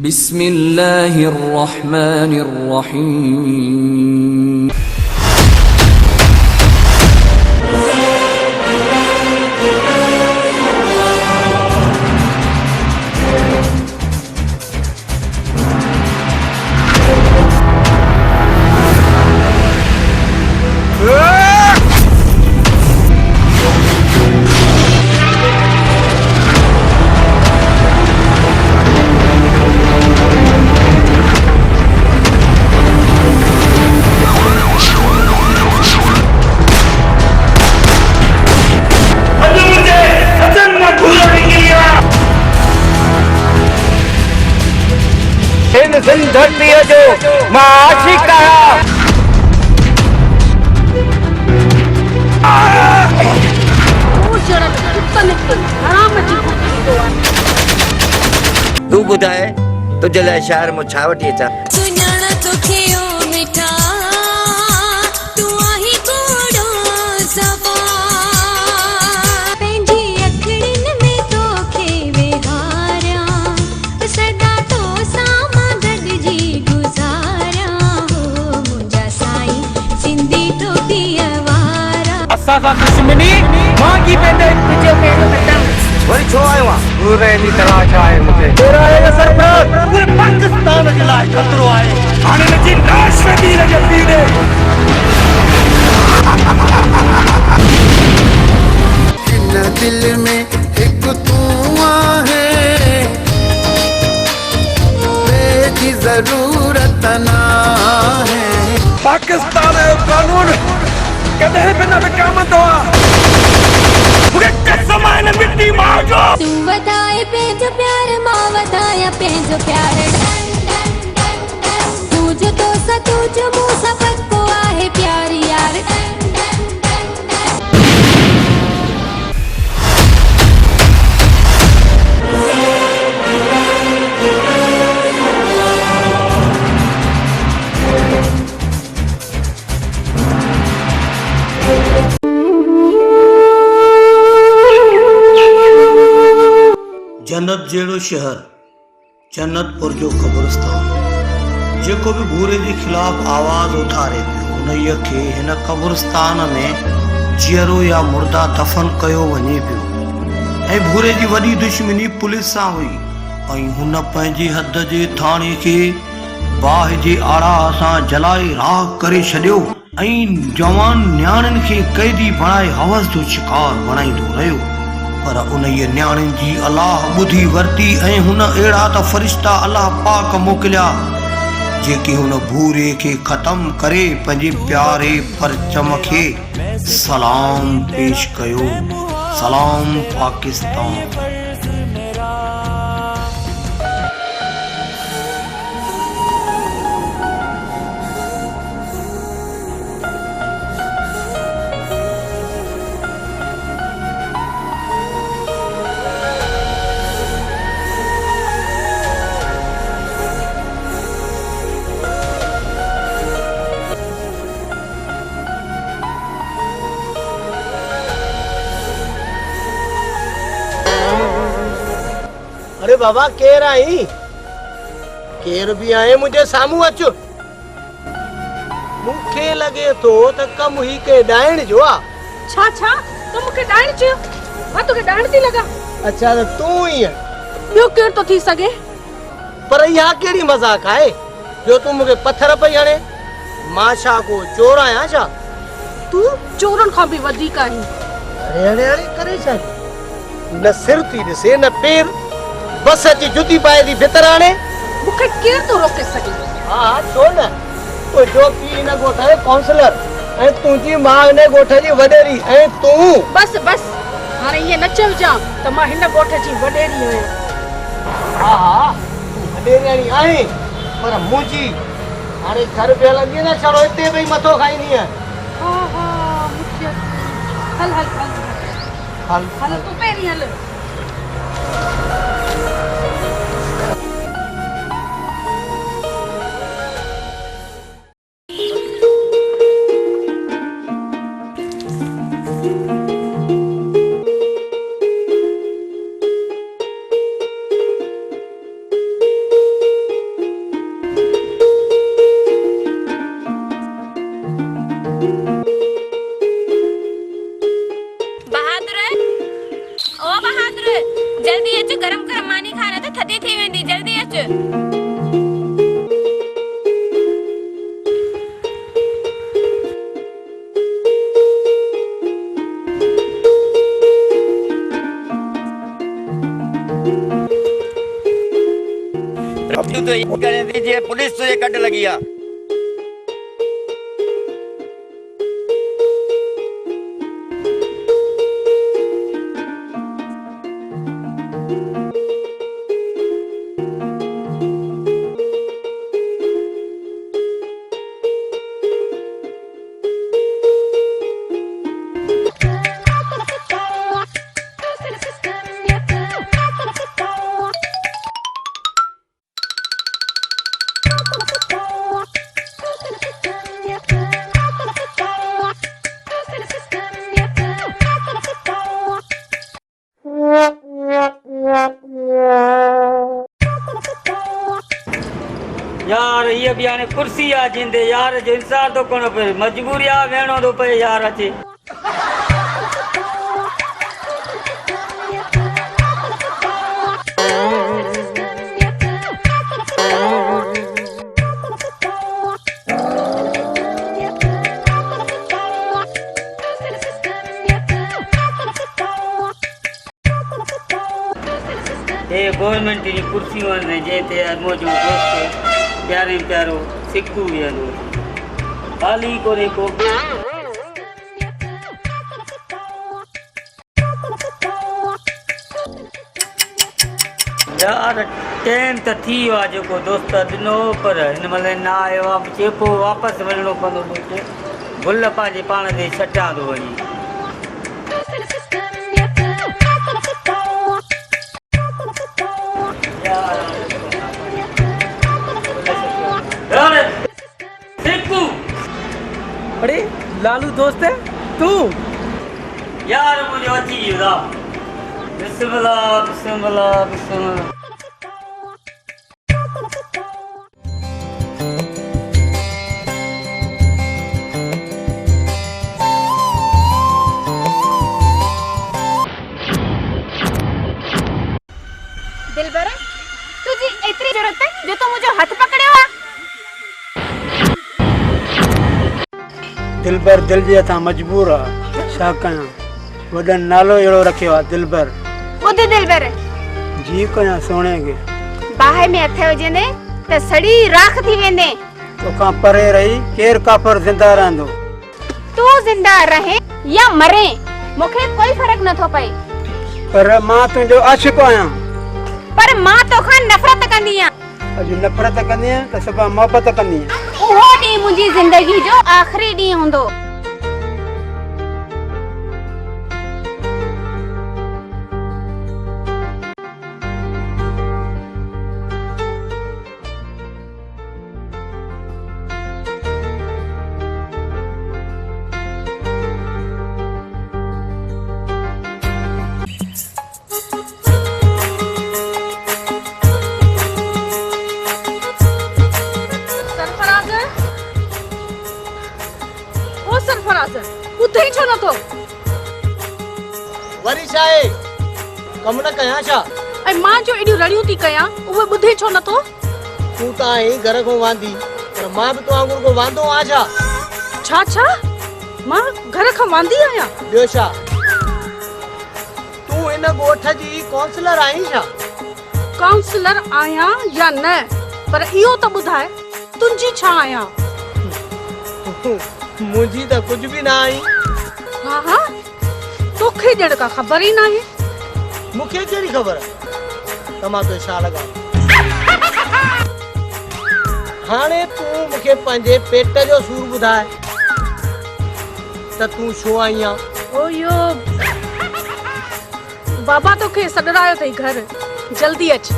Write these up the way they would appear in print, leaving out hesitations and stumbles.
बिस्मिल्लाहिर्रहमानिर्रहीम। धरती है जो मां आशिक का तू ॿुधाए तुझे लाइ शहर में छा वठी अचां? दुश्मनी मांगी पेंदे तुझे पेंदे कटां वरी छो आयो आ? पूरे दी तलाश आहे मुझे। तेरा है सरदार पूरे पाकिस्तान के लाइ खतरो आहे। हाणे न जी लाश वेंदी न जल्दी दे। इन दिल में एक तू आहे तेरी जरूरत ना है। पाकिस्तान जो कानून कदे बिना काम तो मुझे कसम है न मिट्टी मार जो तू बताए पेंजो प्यार मां बताया पेंजो प्यार तू जो तो सा तू जो मूसा पक्को आहे प्यार यार। जन्नत जहिड़ो शहर जन्नतपुर जो क़ब्रिस्तान जेको भी भूरे के खिलाफ आवाज़ उथारे पियो उन्हीअ खे हिन क़ब्रिस्तान में जीअरो या मुर्दा दफ़न कयो वञे पियो ऐं भूरे जी वॾी दुश्मनी पुलिस सां हुई ऐं हुन पंहिंजी हद जे थाणे खे बाहि जे आड़ा सां जलाए राख करे छॾियो ऐं जवान न्याणियुनि खे कैदी बणाए हवस जो शिकार बणाईंदो रहियो। पर उन न्याणियुनि जी अलाह ॿुधी वरती ऐं हुन अहिड़ा त फ़रिश्ता अलाह पाक मोकिलिया जेके हुन भूरे खे ख़त्म करे पंहिंजे प्यारे परचम खे सलाम पेश कयो। सलाम पाकिस्तान। अरे बाबा केर आई? केर भी आए मुझे सामू अच। मुखे लगे तो त कम ही के डायण जो आ। छा छा तो मुके डाण चयो मां तोके डाण थी लगा। अच्छा तो तू ही है? ॿियो केर तो थी सके? पर इहा केड़ी मजाक आहे जो तू मुके पत्थर पई हणे? मां छा को चोर आया छा? तू चोरन खां भी वधीक आहीं। अरे अरे अरे करे छा? न सिर थी ॾिसे न पेर बस अची जुती पाए थी भितर आणे। मुखे केर तो रोके सके? हाँ छो न तो जो की इन गोठ है काउंसलर ऐ तुजी मां ने गोठ जी वडेरी ऐ तू बस बस हाणे ये न चव जा त मां हिन गोठ जी वडेरी आहियां। हाँ हाँ तू वडेरी आहे पर मुजी हाणे घर पे हलंदी न छड़ो इते भई मथो खाईंदी है। हाँ हाँ मुखे हल हल हल हल हल तू पेरी हल। जल्दी अच, गरम गरम मानी खाना तो थदी थी वेंदी, जल्दी अच। अब तो ये करने दीजिए, पुलिस तुझे कट लगी है। यार ये भी आने कुर्सी आ जिंदे यार जो इंसान तो कोन पे मजबूरी आ वेणो तो पे यार अचे ये गवर्नमेंट की कुर्सी ने जेते मोजो दोस्त प्यारे प्यारो सिक्कू वेलो खाली कोने को यार टाइम त थी वा जो दोस्त दिनो पर इन मल ना आयो अब चेपो वापस वणो पंदो मुझे भुल पाजे पाण दे छटा दो वणी अरे लालू दोस्त है तू यार मुझे अच्छी युदा बिस्मिल्लाह बिस्मिल्लाह बिस्मिल्लाह दिलबर तुझी एतरी जरूरत है जो तो मुझे हाथ पकड़े हुआ दिलबर दिल जे था मजबूर है छा कया वडन नालो एड़ो रखियो है दिलबर बुध दिलबर जी कया सोने के बाहे में अथे वजने त सड़ी राख थी वेंदे तो का परे रही केर काफर जिंदा रहंदो तू जिंदा रहे या मरे मुखे कोई फर्क न थो पए पर मां तुजो आशिक आया पर मां तो खान नफरत कंदी आ अज नफरत कंदी है त सबा मोहब्बत कंदी है ओहो डी मुजी जिंदगी जो आखिरी डी हुंदो उधई छो न तो वरी छाए कम न कया छा ऐ मां जो एडी रड़ियूं थी कया उहे बुधई छो न तो तू ता ही घर को वांदी पर मां भी तो आंगुर को वांदो आ छा छा छा मां घर खां वांदी आया बियो छा तू इन गोठ जी काउंसलर आई छा काउंसलर आया या न पर इहो तो बुधाए तुंजी छा आया मुझी तो कुछ भी ना आई हां हां तोखे जड़ का खबर ही नहीं मुखे केरी खबर तमा तो छा लगा हाने तू मुखे पंजे पेट जो सूर बुधाए त तू छो आईया ओ यो बाबा तोखे सडरायो थई घर जल्दी अच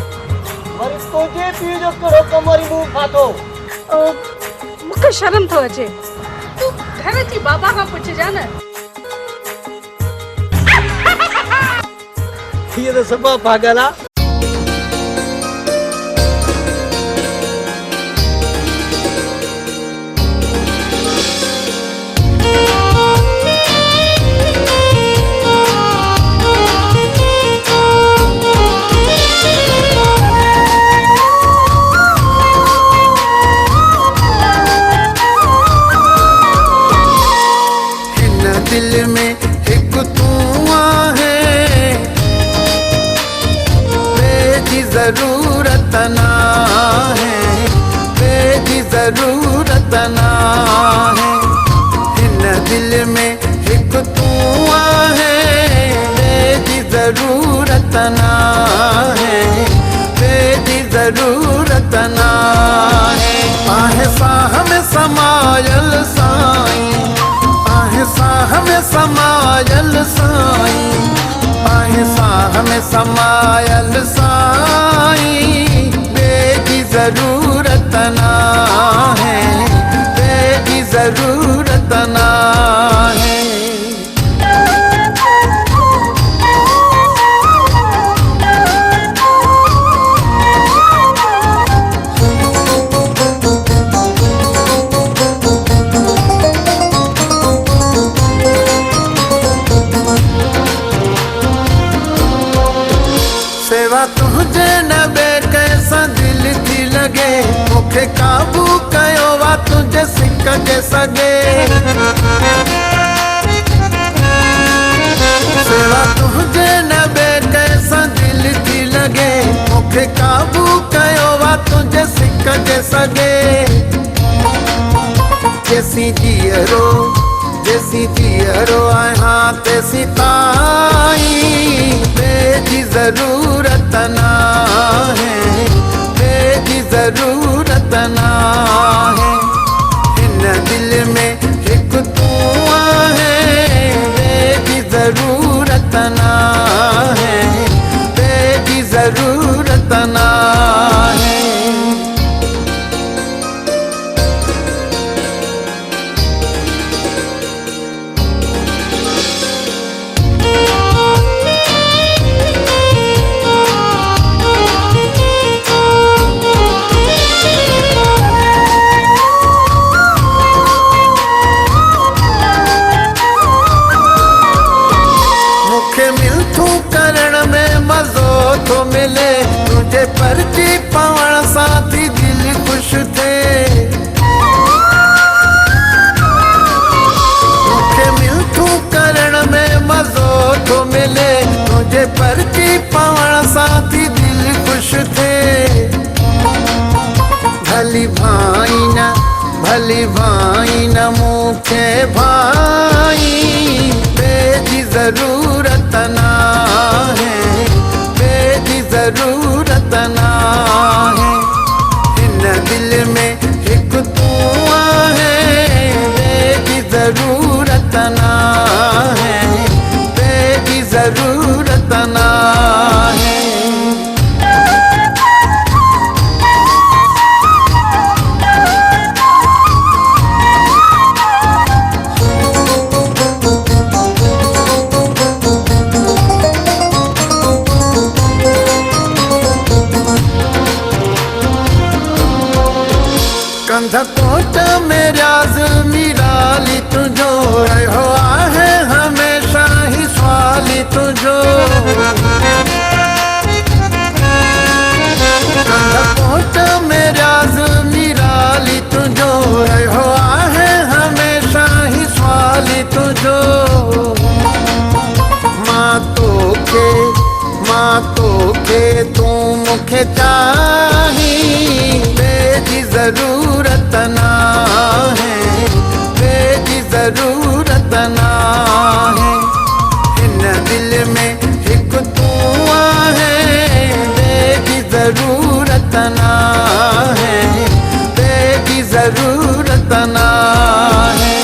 वरी तोजे पी जो करो कमरी मुंह फातो ओ मुखे शर्म तो अचे तू घर जी बाबा का पूछ जा न ये तो सब पागल आ जरूरत ना है, तेरी जरूरत ना है। हिन दिल में एक तू है, तेरी जरूरत ना है, तेरी जरूरत ना है। आहे साह में समायल साईं, आहे साह में समायल साईं, आहे साह में समायल साईं। तेरी जरूरत ना है, तेरी जरूरत ना है। सेवा तुझे न बे कैसा दिल थी लगे, मुखे काबू कयो वा तुझे सिक के सगे। सेवा तुझे न बे कैसा दिल थी लगे, मुखे काबू कयो वा तुझे सिक के सगे। जैसी जियरो जैसी जियरो आया तैसी ताई, तेरी जरूरत ना है, तेरी जरूरत ना है। इन दिल में एक तू है, तेरी जरूरत ना है, तेरी जरूरत ना है। तो मिले तुझे पर्ची पावण साथी दिल खुश थे। मुखे मिलथू करण में मजो तो मिले, तुझे पर्ची पावण साथी दिल खुश थे। भली भाई न मुखे भाई, तेरी जरूरत ना है, तेरी जरूरत ना है। इन दिल में एक तू है, तेरी जरूरत ना है, तेरी जरूरत ना है। कंधकोट में राज मिराली तुझो, रहो आहे हमेशा ही स्वाली तुझो। कंधकोट में राज मिराली तुझो, रहो आहे हमेशा ही स्वाली तुझो। माँ तो के तू मुखे चाही, तेरी जरूरत ना है, तेरी जरूरत ना है। इन दिल में एक तू है, तेरी जरूरत ना है, तेरी जरूरत ना है।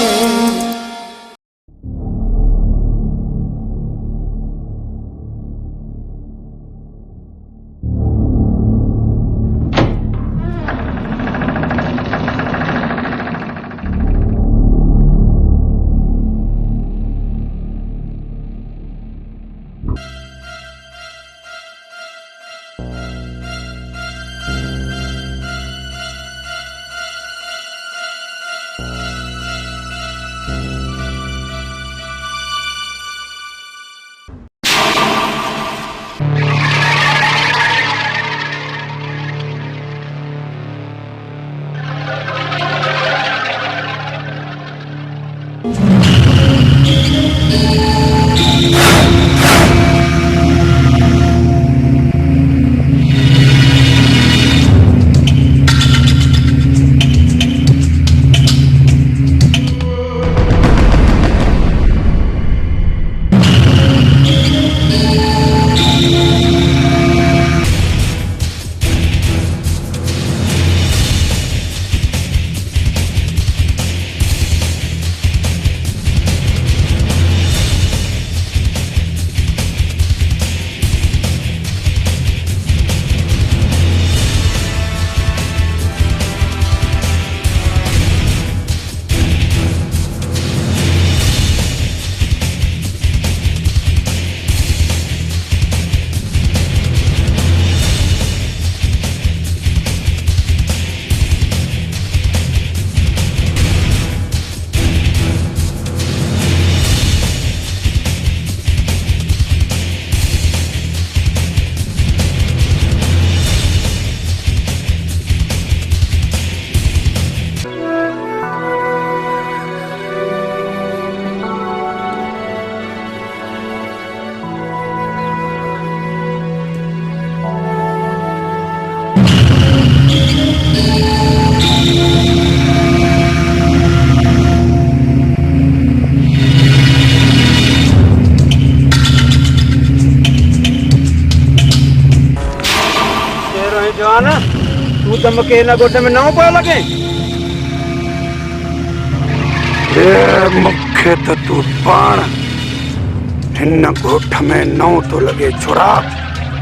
जवान तू तो मूंखे हिन ॻोठ में नओं पियो लॻे। मूंखे त तूं पाण हिन ॻोठ में नओं थो लॻे छोरा।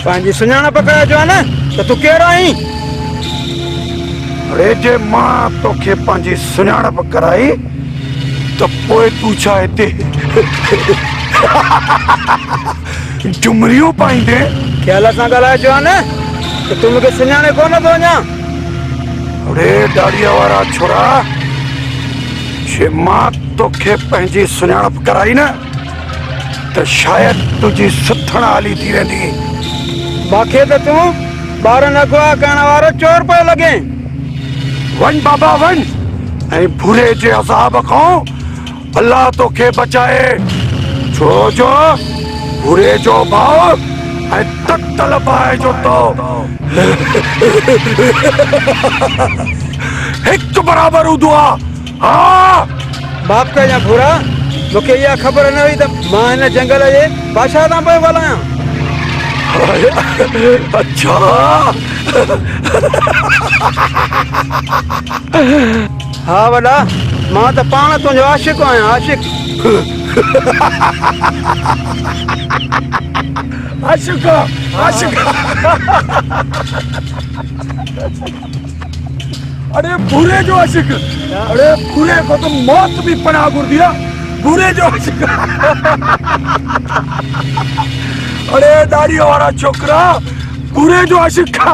पंहिंजी सुञाणप कयो जवान त तूं केरु आहीं? अरे जे मां तोखे पंहिंजी सुञाणप कराई त पोइ तूं छा हिते जुमरियूं पाईंदे? ख्याल सां ॻाल्हाए जवान त तूं मूंखे सुञाणे कोन थो अञा। अरे दाढ़ीअ वारा छोरा, जे मां तोखे पंहिंजी सुञाणप कराई न त शायदि तुंहिंजी सुथण हाली थी वेंदी। मूंखे त तूं ॿारनि अगवा करण वारो चोर पियो लॻे। वञ बाबा वञ ऐं बुरे जे अज़ाब खां अल्लाह तोखे बचाए, छो जो बुरे जो भाव ऐं ततल पाए जो तो हिकु बराबरि हूंदो आहे। हा बाप कया बुरा मूंखे इहा ख़बर न हुई त मां हिन जंगल जे बादशाह सां पियो ॻाल्हायां। अच्छा हा वॾा, मां त पाण तुंहिंजो आशिक़ आहियां, आशिक़। आशिक़ आशिक़ अरे बुरे जो आशिक़, अरे बुरे को तो मौत भी पनाह घुर दिया। बुरे जो आशिक़ अरे दाढ़ी वाला छोकरा बुरे जो आशिक़ था।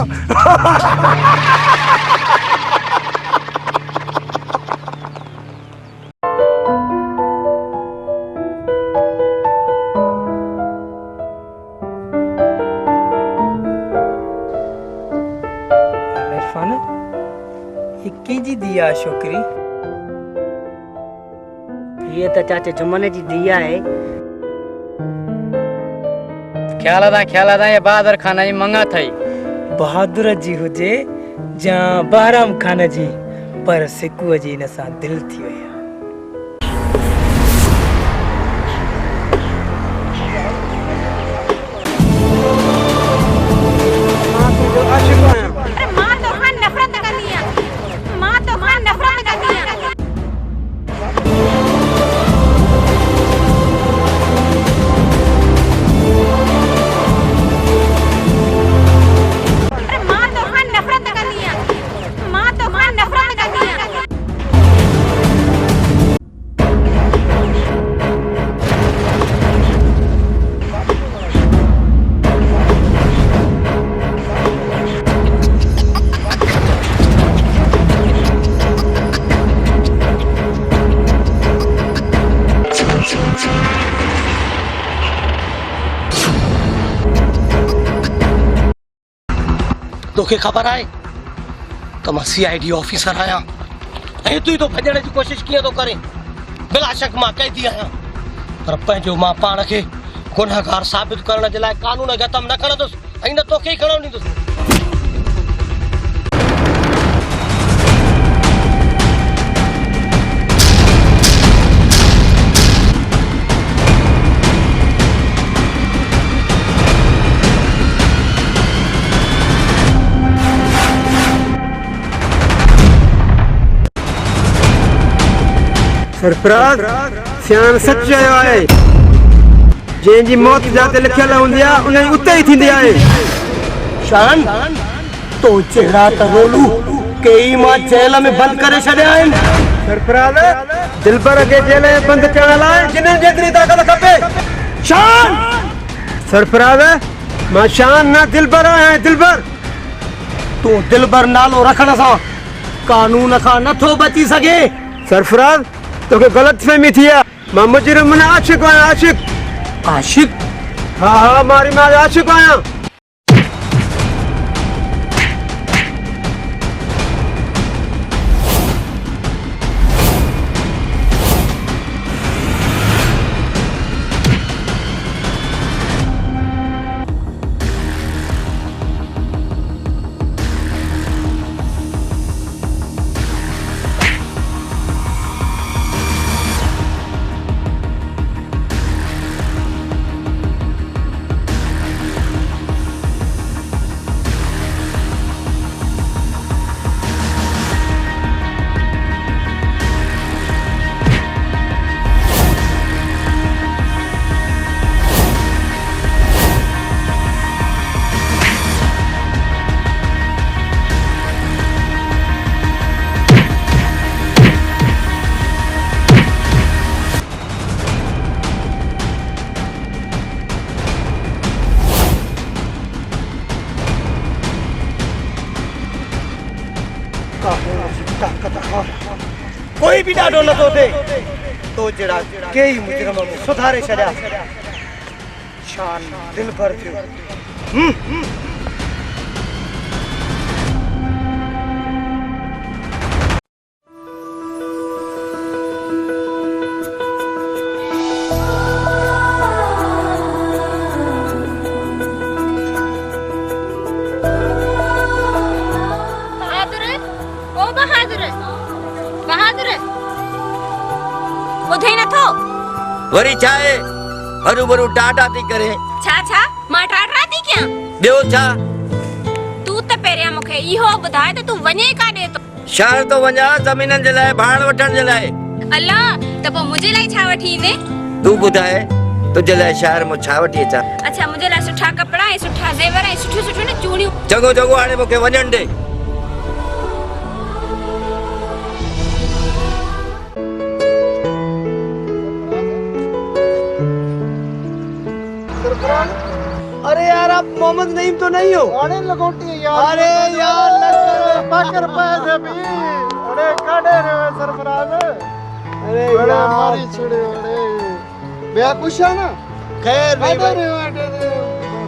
जी दिया छोकरी, ये तो चाचे जुम्मन जी दिया है। ख्याल ये बहादुर खान जी मंगा थई। बहादुर जी हुजे जा बहराम खान जी, पर सिकू जी इन सां दिल थी वई। तोखे खबर है तो मैं CID ऑफिसर आया ऐं तू तो भजण की कोशिश किए तो करे। बिला शक मां कैदी आया, पर पंहिंजो मां पाण खे गुनहगार साबित करण जे लाइ कानून खे हथम न खणंदुसि ऐं न तोखे ई खणण ॾींदुसि। सरफराज सियान सच चयो आहे, जंहिंजी मौत जाते लिखियल हूंदी आहे उन जी उते ई थींदी आहे। शान तो चेहरा त रोलू कई मां जेल में बंद करे छॾिया आहिनि। सरफराज दिलबर खे जेल में बंद करण लाइ जिन्हनि जेतिरी ताक़त खपे। शान सरफराज मां शान न दिलबर आहियां, दिलबर। तू दिलबर नालो रखण सां कानून खां नथो बची सघे। सरफराज तोखे ग़लतफहमी थी आहे, मां मुजरिम न आशिक़ आहियां, आशिक़। आशिक़? हाँ मारी मां आशिक़ आहियां। कोई भी ॾाढो नथो थिए तो जड़ा कई मुजरम सुधारे छॾिया शान दिल भर थियो बहादुर ओ बहादुर बहादुर ॿुधई नथो वरी छाए हरू भरू टाटा थी करे छा मां टाटा थी कयां ॿियो छा तू त पहिरियां मूंखे इहो ॿुधाए त तू वञे काॾे तो शहर तो वञा ज़मीननि जे लाइ भाण वठण जे लाइ अल्लाह त पोइ मुंहिंजे लाइ छा वठी ईंदे तू ॿुधाए तुंहिंजे लाइ शहर में छा वठी अचां अच्छा मुंहिंजे लाइ सुठा कपिड़ा ऐं सुठा ज़ेवर ऐं सुठियूं न चूड़ियूं चङो चङो हाणे मूंखे वञण ॾे अरे यार आप मोहम्मद नईम तो नहीं हो? अरे लगोटी यार अरे यार पाकर पैसे भी अरे काढ़े रे सरफराज अरे बड़ा यार मारी छड़े अरे बेया पूछा ना खैर नहीं भाई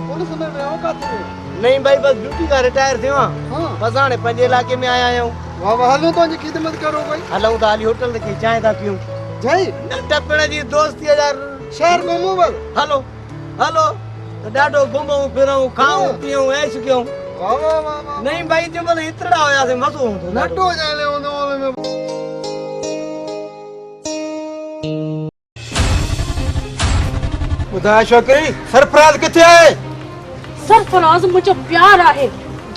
पुलिस में बेया का थे नहीं भाई बस ड्यूटी का रिटायर थियो हां बस हाणे पंजे इलाके में आया आहियूं वाह वाह हलो तो जी खिदमत करो भाई हलऊं था हाली होटल ते चांहि था पियूं जय टपण जी दोस्ती यार शहर घुमो बल हलो हलो त ॾाढो घुमूं फिरूं खाऊं पीऊं ऐश कयूं वाह वाह वाह नहीं भाई जंहिं महिल एतिरा हुयासीं मज़ो हूंदो नटो जाले ओने में ॿुधाए छोकिरी सरफराज किथे आहे सरफराज मुंहिंजो प्यार आहे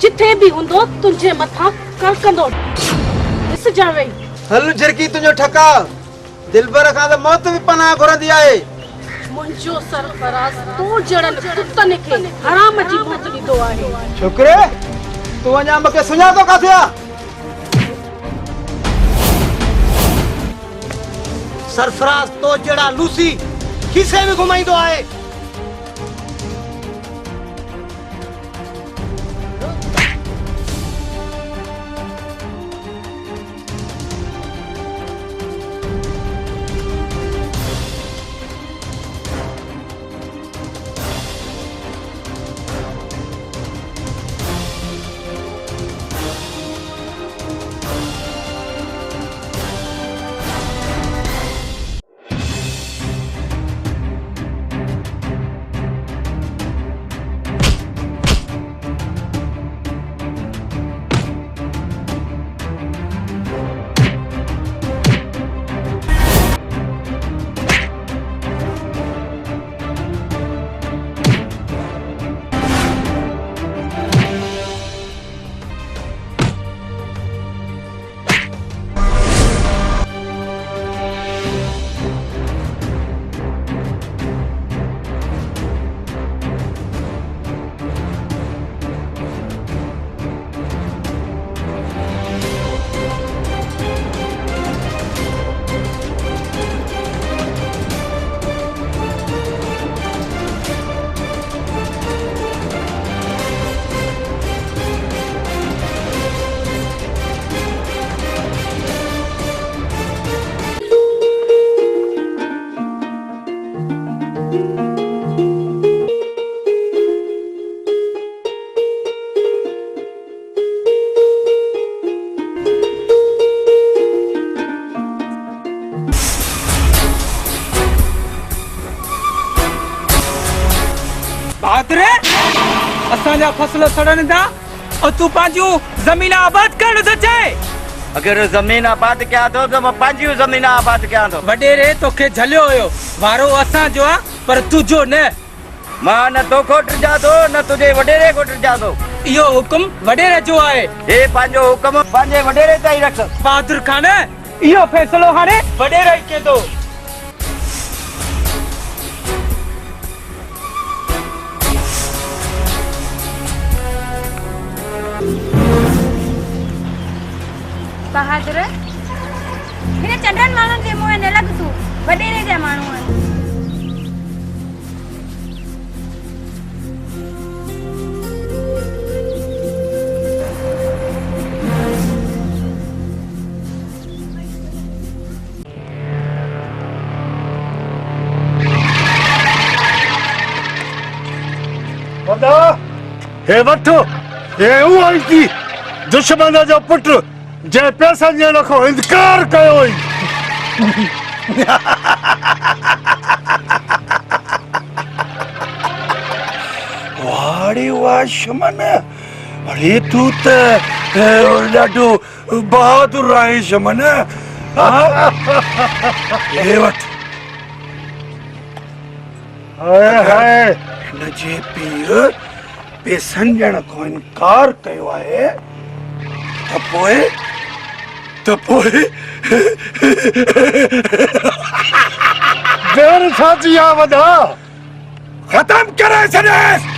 जिथे बि हूंदो तुंहिंजे मथां करकंदो ॾिसजां वई हल झिरकी तुंहिंजो ठका दिलबर खां त मौत बि पनाह घुरंदी आहे मुंहिंजो सरफराज तूं जड़नि कुतनि खे हराम जी मौत ॾींदो आहे छोकिरे तूं अञा मूंखे सुञातो काथे आहे सरफराज तो जड़ा लूसी खिसे में घुमाईंदो आहे बहादुर असांजा फसल सड़न था और तू पंहिंजूं ज़मीन आबाद करण थो चाहे अगर ज़मीन आबाद कयां थो त मां पंहिंजूं ज़मीन आबाद कयां थो वडेरे तोखे झलियो हुयो वारो असांजो आहे पर तुंहिंजो न मां न तोखो टिरजां थो न तुंहिंजे वडेरे को टिरजां थो इहो हुकुम वडेरे जो आहे हे पंहिंजो हुकुम पंहिंजे वडेरे ताईं रख बहादुर खान इहो फ़ैसिलो हाणे वडेरे ई कंदो बहादुर हिन चंडन माण्हुनि जे मुंहुं न लॻ तूं वॾेरे जा माण्हू आहिनि हे वठो हे उहो ई थी दुश्मन जो पुट जे पैसनि जे रखो इनकार कयो ई वाड़ी वाह शमन अरे तू त ॾाढो बहादुर आहे शमन हे वठ हाय हिन जे पीउ पैसनि ॾियण खां इनकार कयो आहे त पोइ देर छाची आ वधा खत्म करे छॾेसि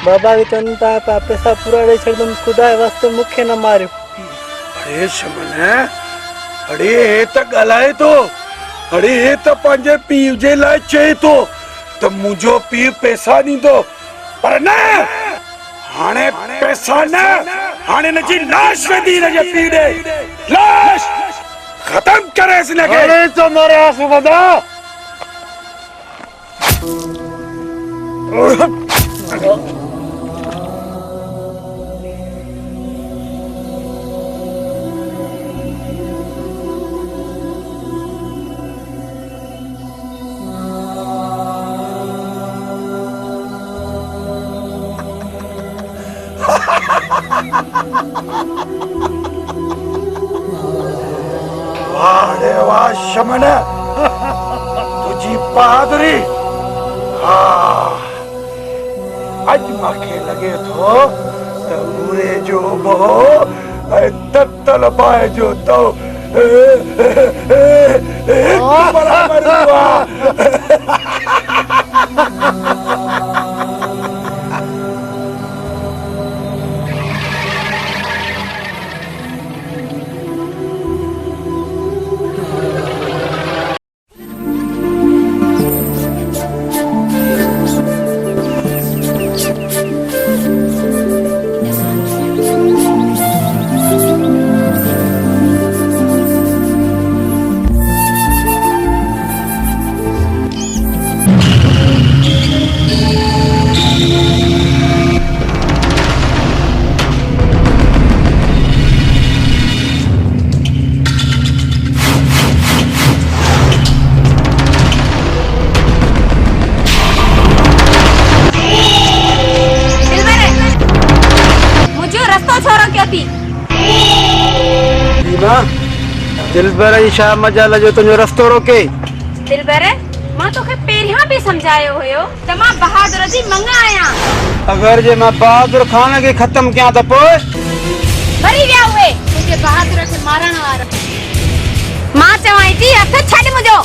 बाबा के चवनि था पैसा पूरा ॾेई छॾंदुमि ख़ुदा जे वास्ते मूंखे न मारियो अरे शमन अरे हे त ॻाल्हाए थो अरे हे त पंहिंजे पीउ जे लाइ चए थो त मुंहिंजो पीउ पैसा ॾींदो पर न हाणे पैसा न हाणे हिनजी लाश वेंदी हिनजे पीउ ॾे लाश ख़त्म करेसि हिनखे अरे तो नाराज़ वधा वाह रे वाह शमन तुझी बहादुरी अॼु मूंखे लॻे थो त उरे जो मोह ऐं ततल बाहि जो तो बराबर हुआ दिलबर जी छा मजाल जो तुंहिंजो रस्तो रोके दिलबर मां तोखे पहिरियां बि सम्झायो हुयो त मां बहादुर जी मंग आहियां अगर जे मां बहादुर खान खे ख़त्म कयां त पोइ मरी विया उहे तुंहिंजे बहादुर खे मारण वारा मां चवां थी हथ छॾ मुंहिंजो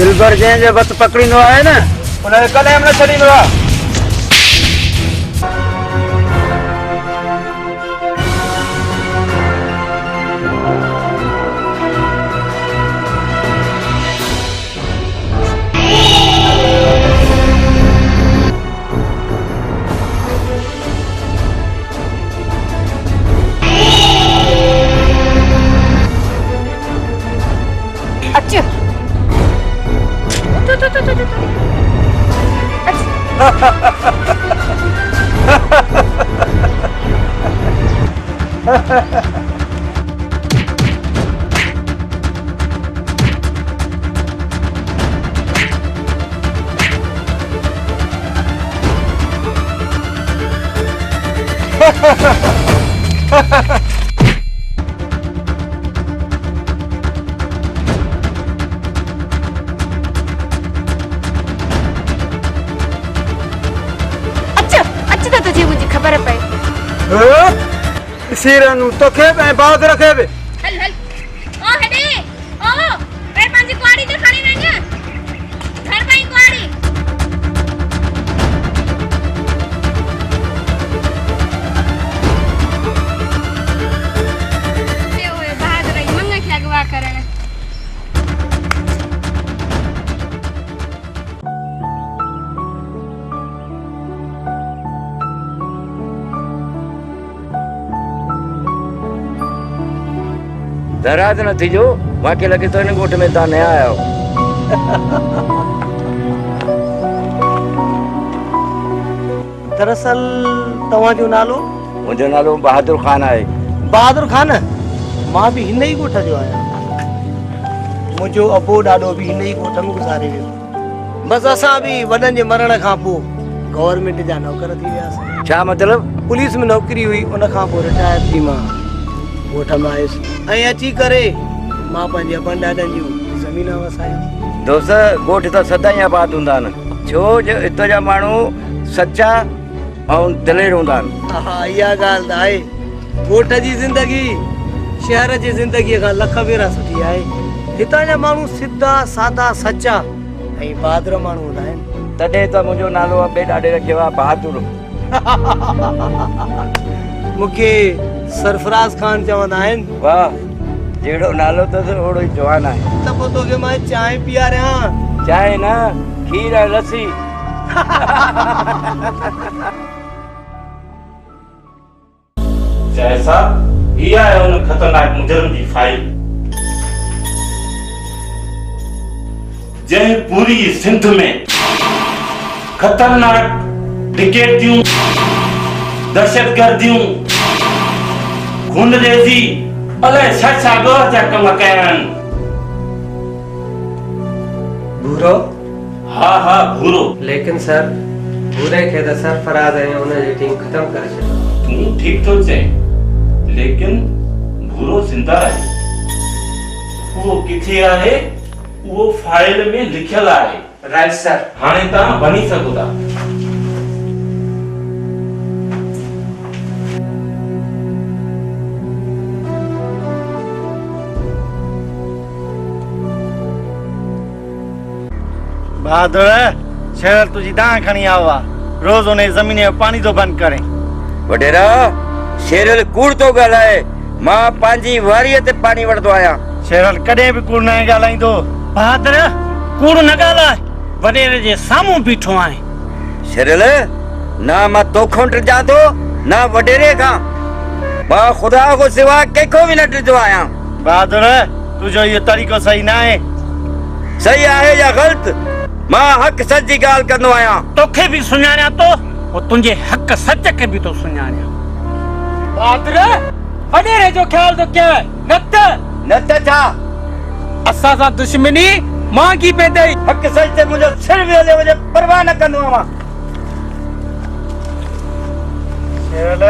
दिलबर जंहिंजे वक़्तु पकड़ींदो आहे न उनखे कॾहिं न छॾींदो आहे सीरन तो खे ऐं बहादुर खे बि हल हल ओ हेडे ओ ए पंहिंजी कुआड़ी ते खणी वञ घर में कुआड़ी ते ओए बहादुर जी मंग खे अगवा करण नाराज न थी जो मूंखे लॻे थो हिन ॻोठ में तव्हां नया आहियो दरअसल तव्हांजो नालो? मुंहिंजो नालो बहादुर खान आहे। बहादुर खान? मां बि हिन ई ॻोठ जो आहियां। मुंहिंजो अबो ॾाॾो बि हिन ई ॻोठ में गुज़ारे वियो। बसि असां बि वॾनि जे मरण खां पोइ गवर्नमेंट जा नौकर थी वियासीं। छा मतिलब? पुलिस में नौकरी हुई, उन खां पोइ रिटायर थी मां ॻोठ में आयुसि ऐं अची करे मां पंहिंजे अबनि ॾाॾनि जूं ज़मीन वसायूं। दोस्त ॻोठ त सदाईं आबाद हूंदा आहिनि, छो जो हितां जा माण्हू सच्चा ऐं दिलेर हूंदा आहिनि। हा, इहा ॻाल्हि त आहे। ॻोठ जी ज़िंदगी शहर जी ज़िंदगीअ खां लख भेरा सुठी आहे। हितां जा माण्हू सिधा सादा सच्चा ऐं बहादुर माण्हू हूंदा आहिनि। तॾहिं त मुंहिंजो नालो अबे ॾाॾे रखियो आहे बहादुर। मूंखे सरफराज खान चवंदा आहिनि। वाह, जहिड़ो नालो अथसि ओड़ो ई जवान आहे। त पोइ तोखे मां चांहि पीआरियां। चांहि न, खीर ऐं लस्सी। जैसा इहा आहे उन खतरनाक मुजरम जी फाइल जंहिं पूरी सिंध में खतरनाक डिकेटियूं, दहशतगर्दियूं, खूनरेज़ी, अलाए छा छा ॻोह जा कम कया आहिनि। भूरो? हा हा भूरो। लेकिन सर भूरे खे त सरफराज ऐं उनजी टीम ख़तम करे छॾियो। तूं ठीक थो चए, लेकिन भूरो ज़िंदा आहे। उहो किथे आहे उहो फाइल में लिखियल आहे। Right sir. हाणे तव्हां वञी सघो था। बहादुर शहर तुझी दां खणी आयो आहे। रोज़ उन ज़मीन जो पाणी थो बंदि करे। वडेरा शेरल कूड़ तो ॻाल्हाए। मां पंहिंजी वारीअ ते पाणी वठंदो आहियां। शेरल कॾहिं बि कूड़ न ॻाल्हाईंदो। बहादुर कूड़ न ॻाल्हाए, वॾेरे जे साम्हूं बीठो आहे। शेरल ना मां तोखो टिरिजां थो ना वडेरे खां। मां ख़ुदा खां सिवा कंहिंखो बि न टिरजो आहियां। बहादुर तुंहिंजो इहो तरीक़ो सही न आहे। सही आहे या ग़लति, मां हक़ सच जी ॻाल्हि कंदो आहियां। तोखे बि सुञाणियां थो, पोइ तुंहिंजे हक़ सच खे बि थो सुञाणियां। बहादुर वॾेरे जो ख्याल तो कयो, न त छा? असां सां दुश्मनी मांगी पवंदी। हक़ सच ते मुंहिंजो सिर बि हले वञे परवाह न कंदो आहियां। शेरल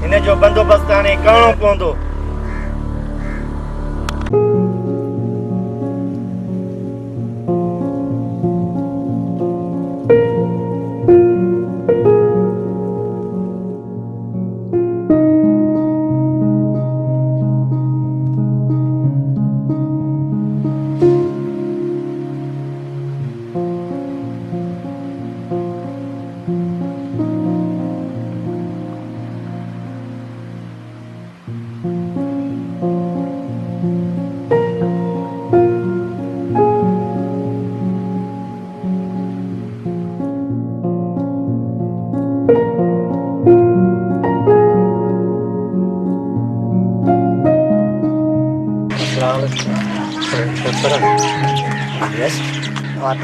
हिन जो बंदोबस्त हाणे करणो पवंदो।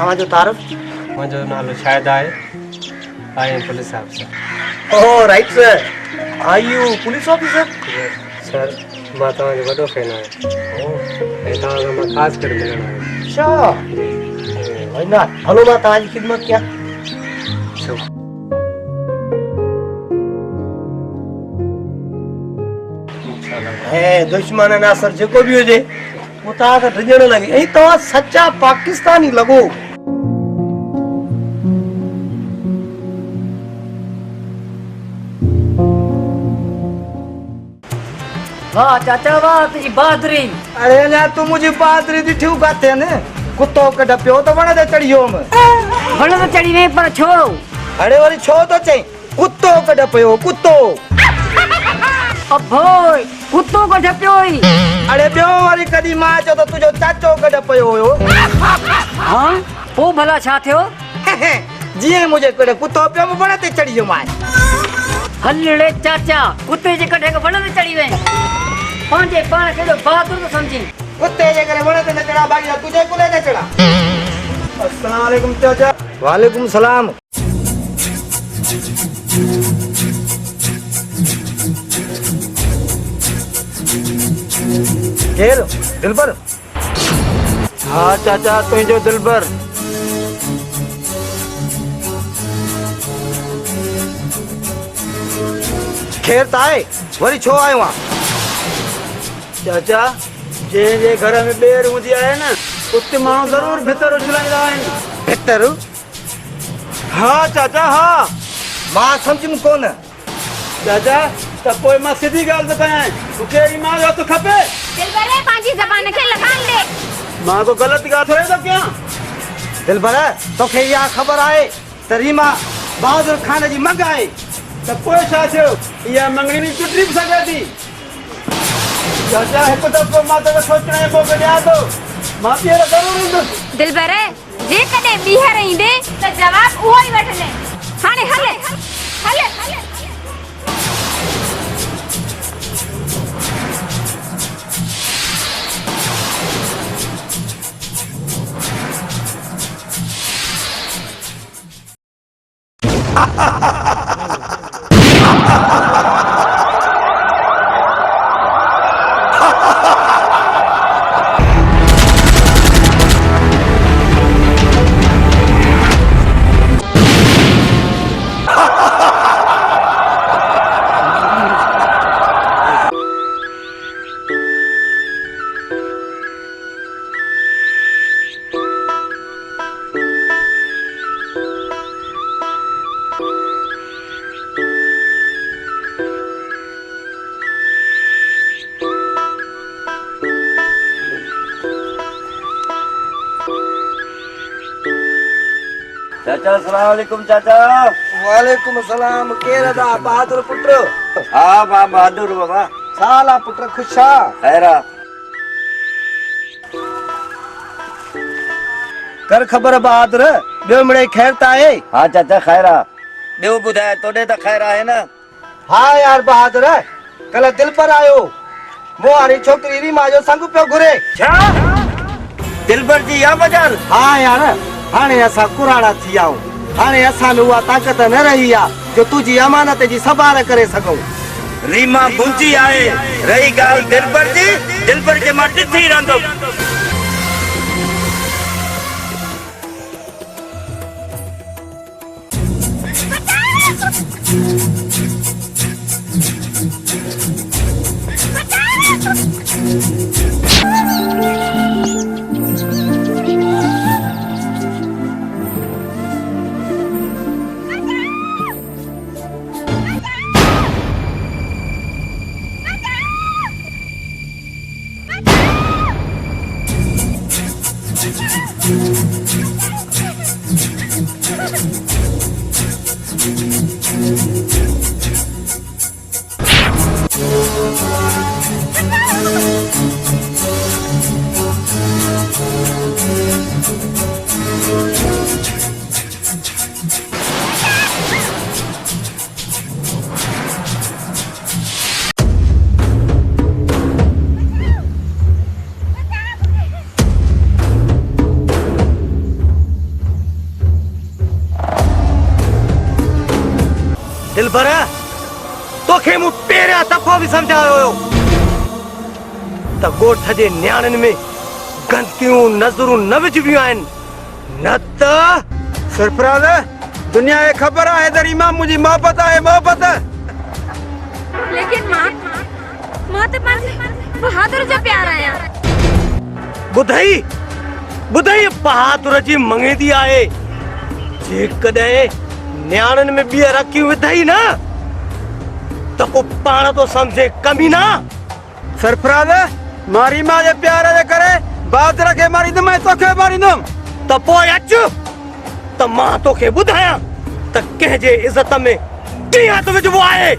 तव्हांजो तारुफ? मुंहिंजो नालो शाहिद आहे। I am police officer. Oh right sir. Are you police officer? Sir मां तव्हांजो वॾो फैन आहियां ऐं तव्हांखां मां ख़ासि करे मिलण आहियां। अच्छा हलो मां तव्हांजी ख़िदमत कयां। ऐं दुश्मन नासर जेको बि हुजे वो तव्हां सां डिॼण लॻे ऐं तव्हां सच्चा पाकिस्तानी लॻो। वाह चाचा वाह तुझी बहादुरी। अरे अञा तूं मुंहिंजी बहादुरी ॾिठियूं किथे न। कुतो कढ पियो त वण ते चढ़ी वियो वण ते चढ़ी वई पर छो? अरे वरी छो थो चई? कुतो कढ पियो कुतो। अभोय कुतो कढ पियो। अरे ॿियो वरी कॾहिं मां चयो त तुंहिंजो चाचो कढ पियो हुयो। हाँ पोइ भला छा थियो? जीअं मुंहिंजे कॾहिं कुतो पियो वण ते चढ़ी वियो मां। हलड़े चाचा कुते जे कढे वण ते चढ़ी वई। पंहिंजे पाण खे बहादुर तो समझी। कुते जे करे वण ते न चढ़ा बाकी तुझे कुले ते चढ़ा। अस्सलाम वालेकुम चाचा। वालेकुम सलाम। केर दिलबर? हाँ चाचा तुझो दिलबर। खेर ताए वरी छो आयो आ? चाचा जे घर में बेर हुंदी आहे न उते माण्हू जरूर भितर उछलाईंदा आहिनि। भितर? हाँ चाचा हाँ। मां सम्झम कोन। चाचा त पोइ मां सिधी ॻाल्हि थो कयां, तोखे अहिड़ी मां जो हथु खपे? दिलबर पंहिंजी ज़बान खे लगाम ॾे। मां को ग़लति ॻाल्हि थोरे थो कयां। दिलबर तोखे इहा ख़बर आहे त रीमा बहादुर खान जी मंग आहे, त पोइ छा थियो? इहा मंगणी बि टुटी बि सघे थी। चाचा हिकु दफ़ो मां तोखे सोचण जो मौक़ो ॾियां थो, मां ॿीहर ज़रूरु ईंदुसि। दिलबर जेकॾहिं ॿीहर ईंदे त जवाब उहो ई वठंदे। हाणे हले हले हले। चाचा अस्सलाम वालेकुम चाचा। वालेकुम अस्सलाम। केर अदा बहादुर पुत्र? हाँ मां बहादुर बाबा। साला पुत्र खुशा खैरा कर खबर बहादुर ॿियो मिड़े खैर त आहे? हाँ चाचा खैरा। ॿियो ॿुधाए तोॾे त खैर आहे न? हाँ यार बहादुर कल दिल पर आयो वो वारी छोकरी रीमा जो संग पियो घुरे। छा दिलबर जी या बाजार? हाँ यार हाणे असां कुराड़ा थी आऊं, हाणे असां में उहा ताक़त न रही आहे जो तुंहिंजी अमानत जी संभाल करे सघूं। रीमा मुंहिंजी आहे, रही ॻाल्हि दिलबर जी, दिलबर खे मां ॾिठी रहंदुमि। दिलबर तोखे मूं पहिरियां दफ़ो बि सम्झायो हुयो त ॻोठ जे न्याणनि में गंतियूं नज़रूं न विझबियूं आहिनि, न त सरफराज़ दुनिया खे ख़बर आहे त रीमा मुंहिंजी मोहबत आहे मोहबत। लेकिन मां त पंहिंजे बहादुर जो प्यार आहियां। ॿुधई ॿुधई बहादुर जी मंगेदी आहे, जेकॾहिं न्याणनि में ॿीहर अखियूं विधई न त को पाण तो समझे कमी ना। सरफराज़ मां रीमा जे प्यार जे करे बहादुर खे मारींदुमि ऐं तोखे मारींदुमि, त पोइ अच त मां तोखे ॿुधायां त कंहिंजे इज़त में कीअं हथ विझबो आहे।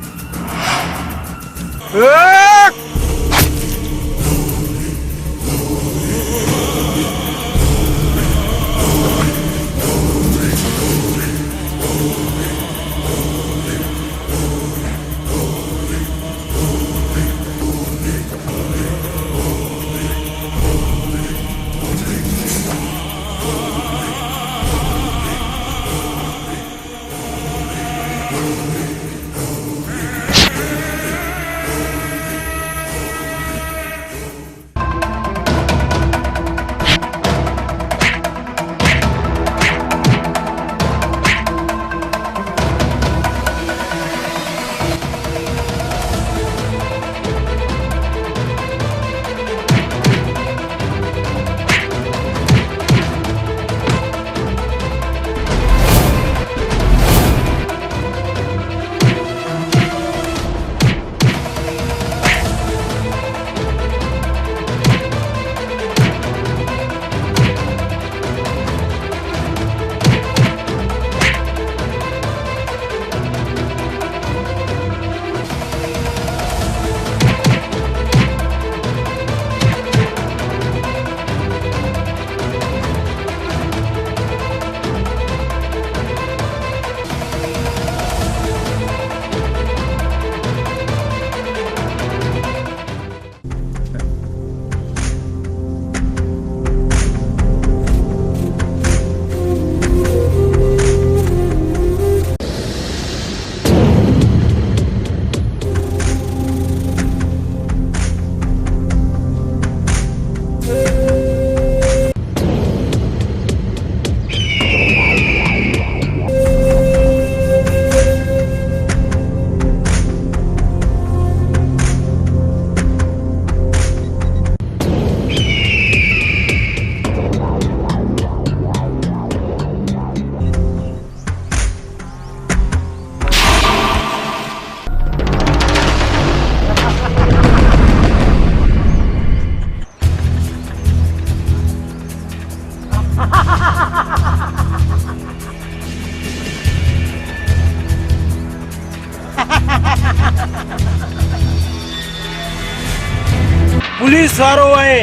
पुलिस वारो है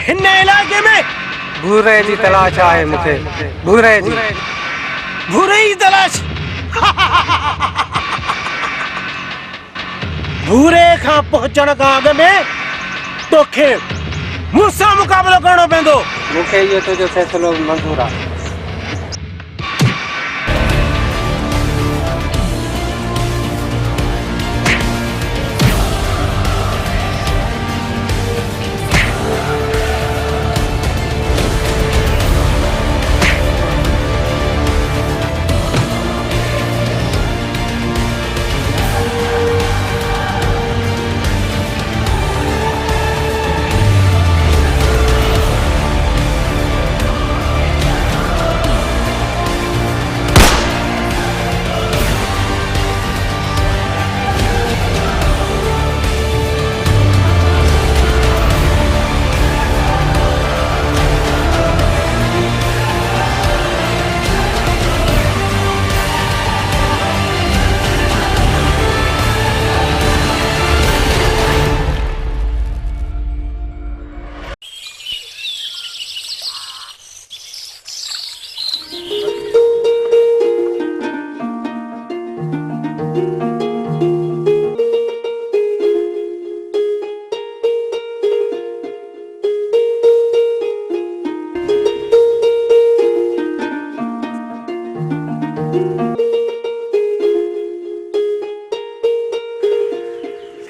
हिन इलाके में भूरे जी तलाश आहे मूंखे भूरे जी भूरे जी तलाश भूरे खां पहुचण खां अॻ में तोखे मूंसां मुक़ाबिलो करणो पवंदो। मूंखे इहो तुंहिंजो फ़ैसिलो मंज़ूर आहे।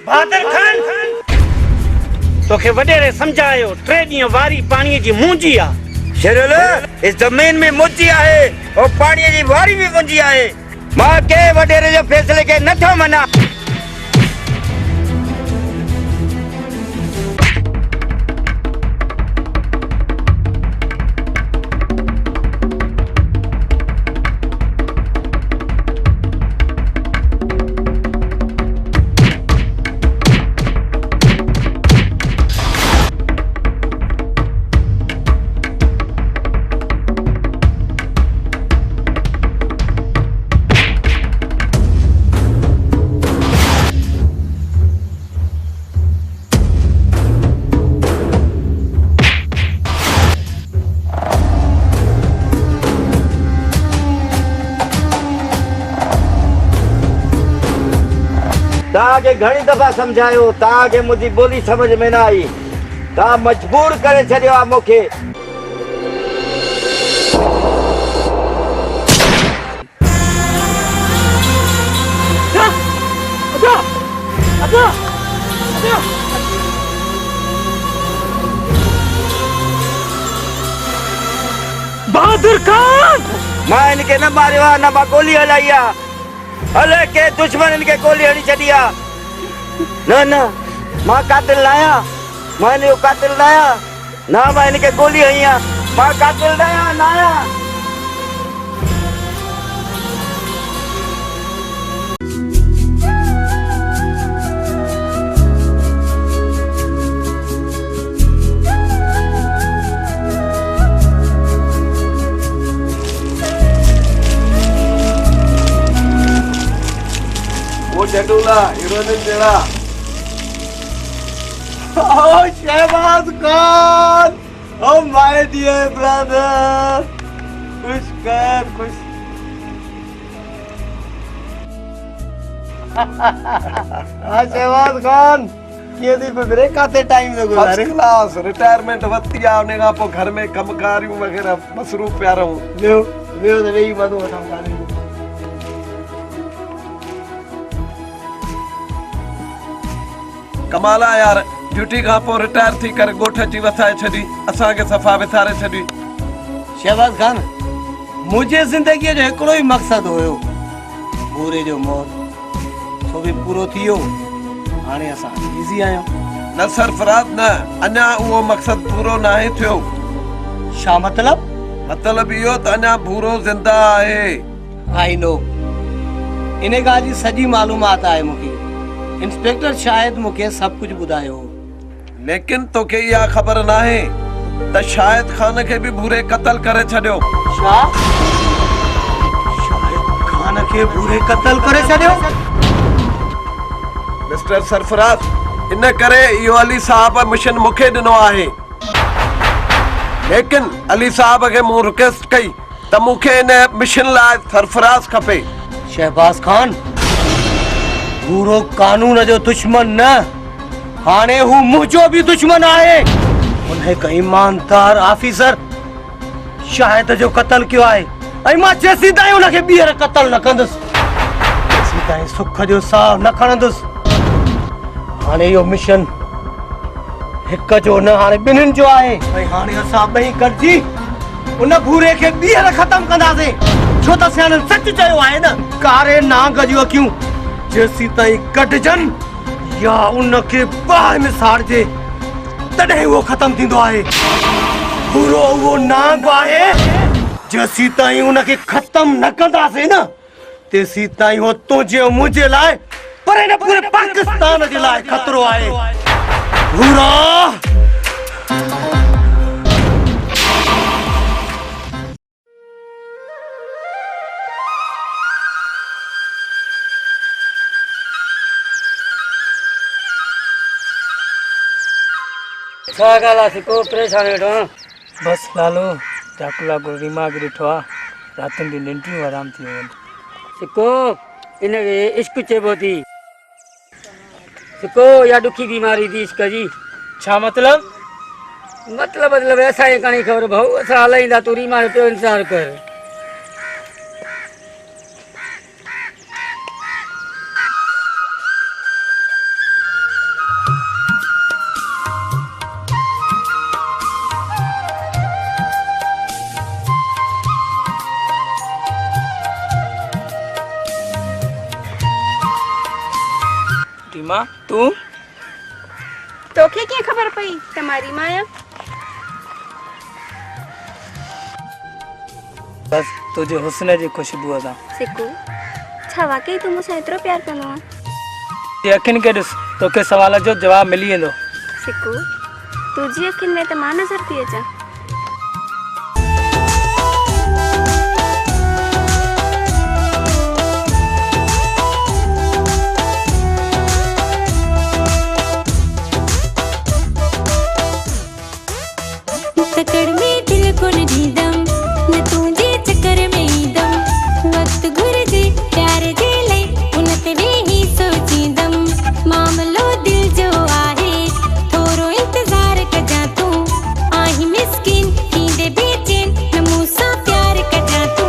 बहादुर खान तोखे वडेरे समझायो 3 ॾींहं वारी पाणीअ जी मुंजी आ। शेरुल इस जमीन में मुंजी आहे और पाणीअ जी वारी भी मुंजी आहे। मां के वडेरे जो फैसले के नथो मना। ताके घणी दफा समझायो ताके मुझी बोली समझ में ना आई। ता मजबूर करे छड़ियो आ मोखे। बहादुर खान मां इनके न मारियो आ न मां गोली हलाई आ। हले के दुश्मन इनके गोली हणी छड़ी आ। न न मां कातिल नाया। मां इनको कातिल नाया ना मां इनके गोली हई आ। मां कातिल नाया। वो जडूला हीरोइन जेड़ा। Oh, Shahbaz Khan, oh my dear brother, खुश कर खुश। हाँ शहबाज खान, किए दी पे काते टाइम में गुजारे। फर्स्ट क्लास रिटायरमेंट वत्ती आ उन्हें का पो घर में कमकारियों वगैरह मसरूफ पिया रहूं। लियो तो नहीं मत उठाऊं गाने। कमाल आ यार ड्यूटी का पो रिटायर थी कर गोठ जी वसाए छडी असा के सफा विसारे छडी। शहबाज खान मुझे जिंदगी जो एकड़ो ही मकसद होयो पूरे जो मौत सो भी पूरो थियो। हाने असा इजी आयो न सरफराज न अन्या वो मकसद पूरो ना है थियो। शा मतलब? मतलब यो त अन्या पूरो जिंदा है। आई नो इने का जी सजी मालूमात है मुके। इंस्पेक्टर शायद मुके सब कुछ बुधायो। लेकिन तो के या खबर ना है त शायद खान के भी भूरे कत्ल करे छड्यो। शायद खान के भूरे कत्ल करे छड्यो। डॉक्टर सरफराज इन करे इहो अली साहब मिशन मूंखे ॾिनो आहे, लेकिन अली साहब खे मूं रिक्वेस्ट कई त मूंखे इन मिशन लाइ सरफराज खपे। शहबाज खान पूरो कानून जो दुश्मन न, हाणे हू मुंहिंजो बि दुश्मन आहे। उन हिकु ईमानदार ऑफिसर शाहिद जो क़त्ल कयो आहे ऐं मां जेसीं ताईं उनखे ॿीहर क़त्ल न कंदुसि तेसीं ताईं सुख जो साह न खणंदुसि। हाणे इहो मिशन हिक जो न हाणे ॿिन्हिनि जो आहे ऐं हाणे असां ॿई गॾिजी उन भूरे खे ॿीहर ख़तम कंदासीं, छो त सियाणनि सच चयो आहे न, कारे नांग जूं अखियूं जेसीं ताईं कटजनि या उनखे बाहि में साड़जे तॾहिं उहो ख़तम थींदो आहे। पूरो उहो नांग आहे, जेसीं ताईं उनखे ख़तम न कंदासीं न तेसीं ताईं उहो तुंहिंजे मुंहिंजे लाइ पर हिन पूरे पाकिस्तान जे लाइ ख़तरो आहे। पूरा छा ॻाल्हि आहे सिको, परेशान वेठो आहीं? बस लालो चाकुला को दिमाग़ ॾिठो आहे, रातिनि जी निंड्रियूं आराम थी वञनि। सिको इनखे इश्क चइबो थी। सिको या ॾुखी बीमारी थी इश्क जी। छा मतलब? मतलब असांखे कान्हे ख़बर भाऊ, असां हलाईंदा तूं रीमा पियो इंतज़ारु कर। रीमा तू तोखे कीअं ख़बर पई त मां रीमा आहियां? बस तुझे हुस्न जी खुशबू सां। सिकू छा वाकई तूं मूंसां एतिरो प्यार कंदो आहे? अखियुनि खे ॾिस, तोखे सवाल जो जवाब मिली वेंदो। सिकू तुंहिंजी अखियुनि में त मां नज़र थी अचां। तकड़ में दिल को न दीदम न तुझे चक्कर में ईदम, वक्त घुर जे प्यार जे लई उन ते वेही सोचीदम। मामलो दिल जो आहे थोरो इंतजार कजां तू, आही मिस्किन थींदे बेचैन न मूंसां प्यार कजां तू।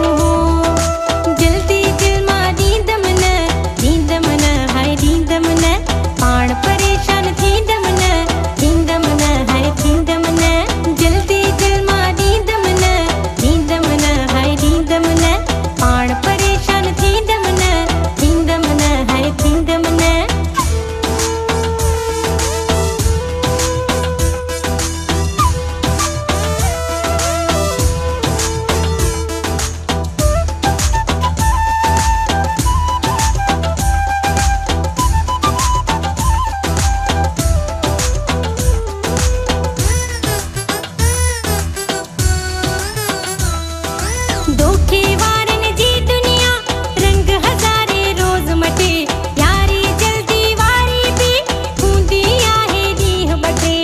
जल्दी दिल मां ॾींदम न हाय ॾींदम न, पाण परेशान थींदम न हाय थींदम न। जल्दी दिल मां ॾींदम न हाय ॾींदम न, पाण परेशान थींदम न हाय थींदम न। धोखे वारनि जी दुनिया रंग हज़ारे रोज़ मटे, यारी जल्दी वारी बि हूंदी आहे ॾींहं ॿ टे।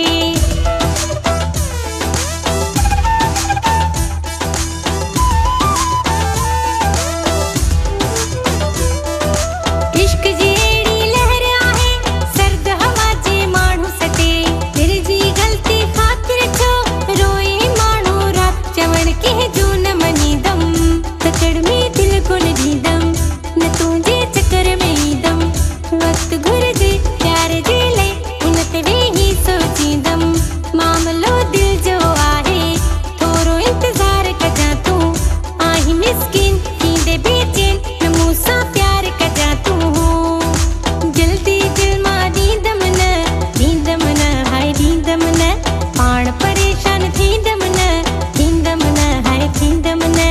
इश्क जी अहिड़ी लहर आहे सर्द हवा जे माण्हू सटे, दिल जी ग़लती ख़ातिर छो रोए माण्हू रात चवण कंहिंजो न मञीदम। तकड़ में दिल को न ॾींदम न तुंहिंजे चक्कर में ईदम, वक्त घुर जे प्यार जे लई उन ते वेही सोचीदम। मामलो दिल जो आहे थोरो इंतज़ार कजां तू, आही मिस्किन थींदे बेचैन न मूंसां प्यार कजां तू। जल्दी दिल मां ॾींदम न हाय ॾींदम न, पाण परेशान थींदम न हाय थींदम न।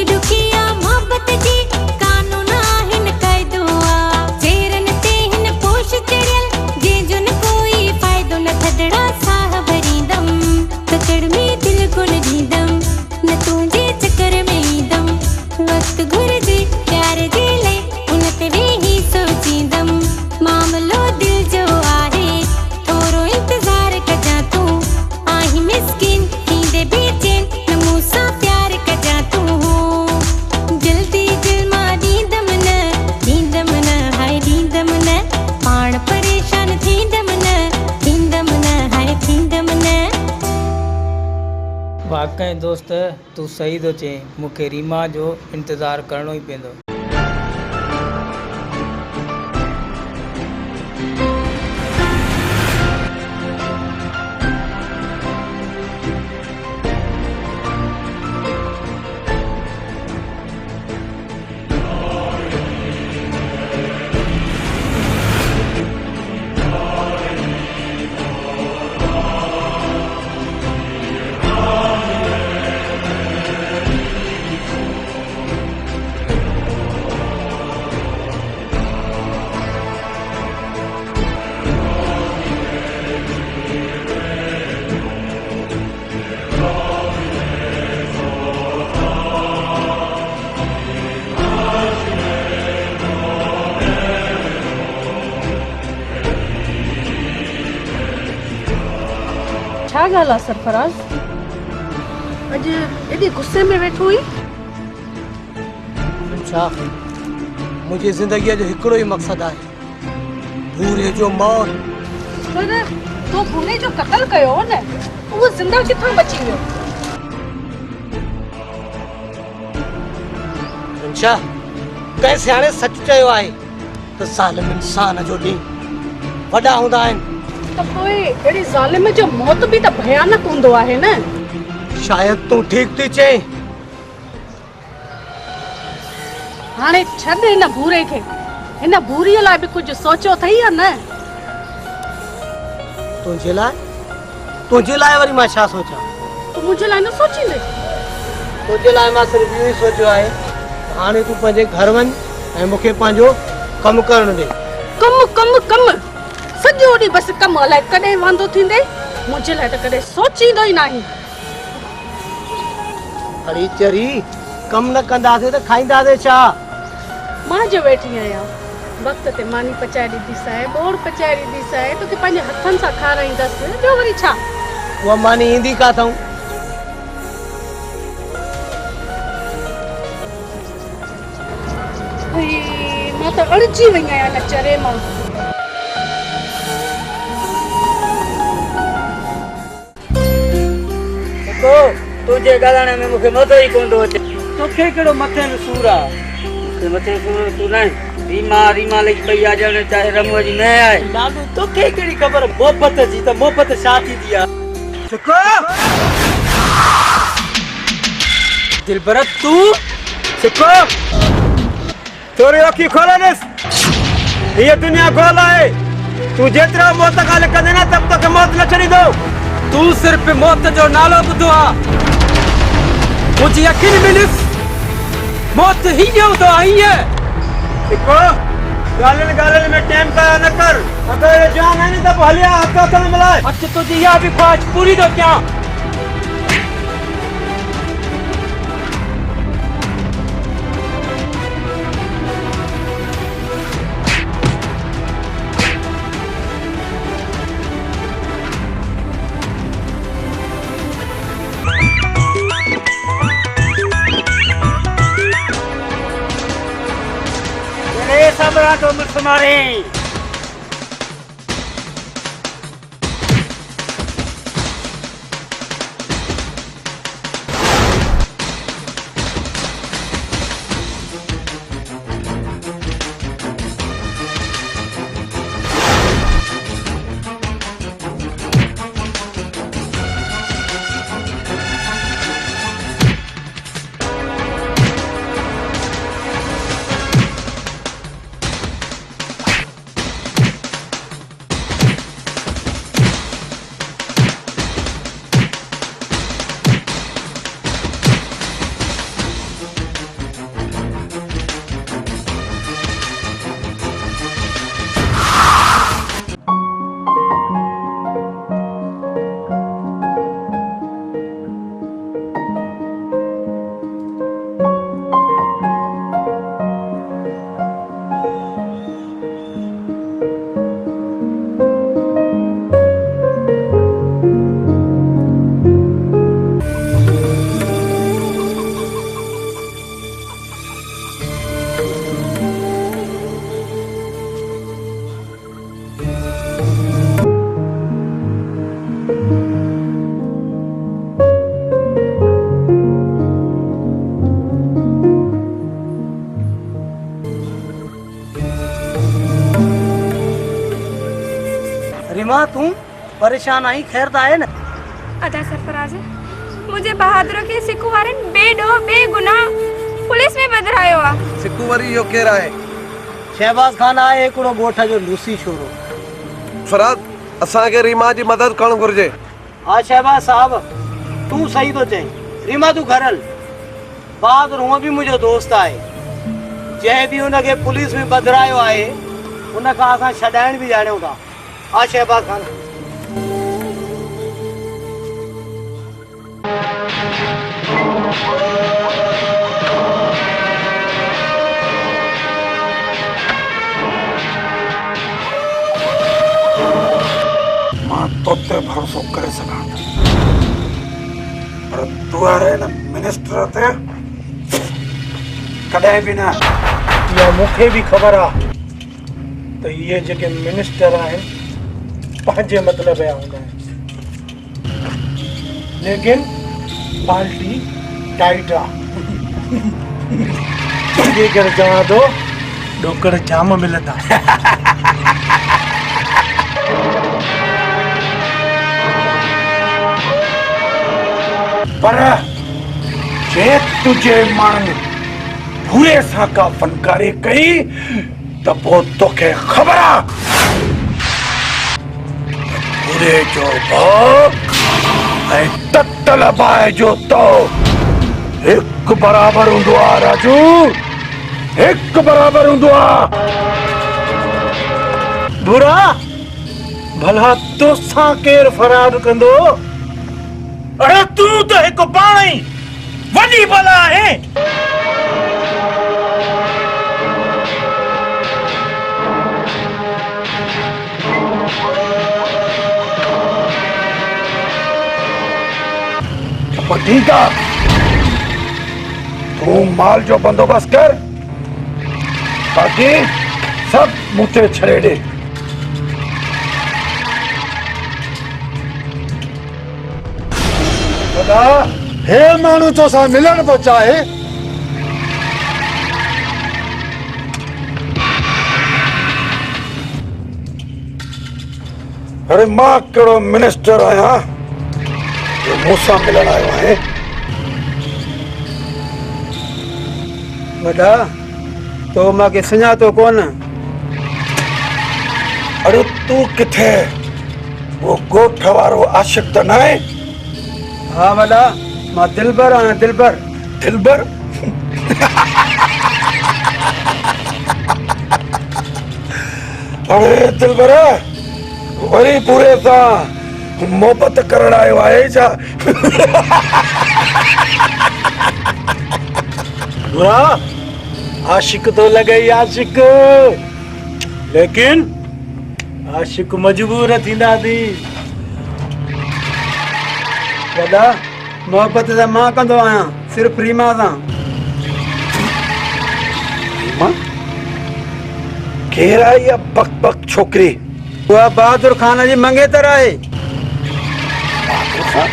ॾुखी ॾुखिया मोहब्बत जी कानून आहिनि क़ाइदो आ चेरनि ते हिन पोश चढ़ियल जंहिंजो न कोई फ़ाइदो न थदड़ा साह भरींदम तकड़ में दिल कोन ॾींदम न तुंहिंजे चकर में ईंदम वक़्तु घुरिजे प्यार जे लाइ उन ते वेही सोचींदम मामलो दिल जो आहे थोरो इंतज़ार कजां तूं आहीं मिस्किन थींदे बेचैन न मूंसां प्यार कजां तूं जल्दी दिल मां ॾींदम न हाय ॾींदम न पाण परेशान थींदम न हाय थींदम न वाकई दोस्त तू सही तो चए मूंखे रीमा जो इंतज़ार करणो ई पवंदो। छा ॻाल्हि आहे सरफराज़ अॼु एॾे गुस्से में वेठो हुई? छा मुंहिंजी ज़िंदगीअ जो हिकिड़ो ई मक़सदु आहे भूरे जो मौत। पर तो भूरे जो क़त्ल कयो न उहो ज़िंदा किथां बची वियो? रिंशा कंहिं सियाणे सच चयो आहे त ज़ालिम इंसान जो ॾींहुं वॾा हूंदा आहिनि त पोइ अहिड़ी ज़ालिम जो मौत बि त भयानक हूंदो आहे न। शायदि तूं ठीक थी चए। हाणे छॾ हिन भूरे खे हिन भूरीअ लाइ बि कुझु सोचियो अथई या न? तुंहिंजे लाइ वरी मां छा सोचां? तूं मुंहिंजे लाइ न सोचींदे? तुंहिंजे लाइ मां सिर्फ़ु इहो ई सोचियो आहे हाणे तूं पंहिंजे घर वञ ऐं मूंखे पंहिंजो कमु करणु ॾे। कमु कमु कमु सॼो ॾींहुं बसि कमु अलाए कॾहिं वांदो थींदे मुंहिंजे लाइ त कॾहिं सोचींदो ई नाही। अड़ी चरी कमु न कंदासीं त खाईंदासीं छा? मां जो वेठी आहियां वक़्त ते मानी पचाए ॾींदीसांइ ॿोड़ पचाए ॾींदीसांइ तोखे पंहिंजे हथनि सां खाराईंदसि ॿियो वरी छा? उहा मानी ईंदी काथऊं? मां त अड़जी वई आहियां न चरे मां। तुझे ॻाल्हाइण में मूंखे मज़ो ई कोन थो अचे। तोखे कहिड़ो मथे में सूर आहे? मूंखे मथे सूर तूं न रीमा लई पई आहे ॼण चाहे रमुअ जी न आहे। लालू तोखे कहिड़ी ख़बर मोहबत जी त मोहबत छा थींदी आहे? दिलबर तूं सिको थोरी अखी खोलनिस ये दुनिया गोल आहे तू जेतिरा मौत ॻाल्हि कंदे न तब तक मौत न छॾींदो। तू सिर्फ़ मौत जो नालो ॿुधो आहे मुंहिंजी अखियुनि मिलिस मौत हीअं हूंदो आहे हीअं। सिको ॻाल्हियुनि में टाइम ज़ाया न कर अगरि जान आहे न त पोइ हलिया हथ में मिलाए। अच तुंहिंजी इहा बि ख्वाहिश पूरी थो कयां। सबरा तो मुझसे रीमा तू परेशान आई खैर तो आहे न? अदा सरफराज मुझे बहादुर के सिकू वारन बेडो बेगुनाह पुलिस में बदरायो आ। सिकू वरी यो केर आहे? शहबाज खान आहे हिकिड़ो ॻोठ जो लूसी छोरो। फराद असांखे रीमा जी मदद करणु घुर्जे। हा शहबाज साहब तू सही तो चई। रीमा तू घर हल। बहादुर हूअं बि मुंहिंजो दोस्त आहे। जंहिं बि हुनखे पुलिस में बदरायो आहे उन खां असां छॾाइण बि ॼाणियूं था। हा शहबाज खान। मां तो ते भरोसो करे सघां पर तू आहे न मिनिस्टर ते कॾहिं बि न। इहा मूंखे बि ख़बर आहे त इहे जेके मिनिस्टर आहिनि पंहिंजे मतिलब जा हूंदा आहिनि लेकिन पार्टी टाइट आहे। जे करे चवां थो ॾोकड़ जाम मिलंदा। पर जे तुझे माण्हू भूरे सां का फनकारी कई त पोइ तोखे ख़बर आहे भूरे जो भाउ ऐं ततल बाहि जो तो हिकु बराबरि हूंदो आहे। राजू हिकु बराबरि हूंदो आहे। बुरा भला तोसां केरु फराद कंदो? अरे तू तो हिकु पाण ई वॾी बला आहे। ठीक है तू माल जो बंदोबस्त कर ताकि सब मुझे छड़े दे। हे मानू तो सा मिलन को चाहे अरे मां कड़ो मिनिस्टर आया जो मूसा मिलन आयो है। वॾा तो मूंखे सुञातो कोन। अरे तू किथे वो गोठ वारो आशिक त न आहे? हा वॾा मां दिलबर आहियां। दिलबर दिलबर अरे दिलबर वरी पूरे सां मोहबत करण आयो आहे छा? आशिक तो लॻई आशिक लेकिन आशिक मजबूर थींदा थी। वॾा मोहबत त मां कंदो आहियां सिर्फ़ रीमा सां। रीमा केरु आहे इहा बक बक छोकिरी? उहा बहादुर खान जी मंगेतर आहे। बहादुर खान?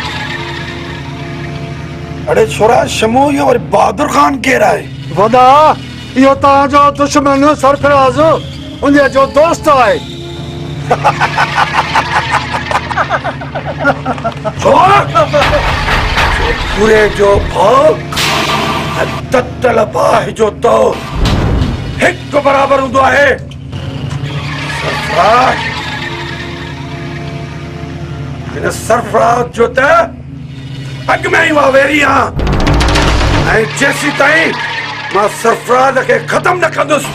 अरे छोरा शमू इहो वरी बहादुर खान केरु आहे? वॾा इहो तव्हांजो दुश्मन सरफराज़ उन जो दोस्त आहे। पूरे जो भाउ ततल बाहि जो तो हिकु बराबरि हूंदो आहे। सरफराज हिन सरफराज जो त अॻ में ई वावेरी आहियां ऐं जेसीं ताईं मां सरफराज खे ख़तम न कंदुसि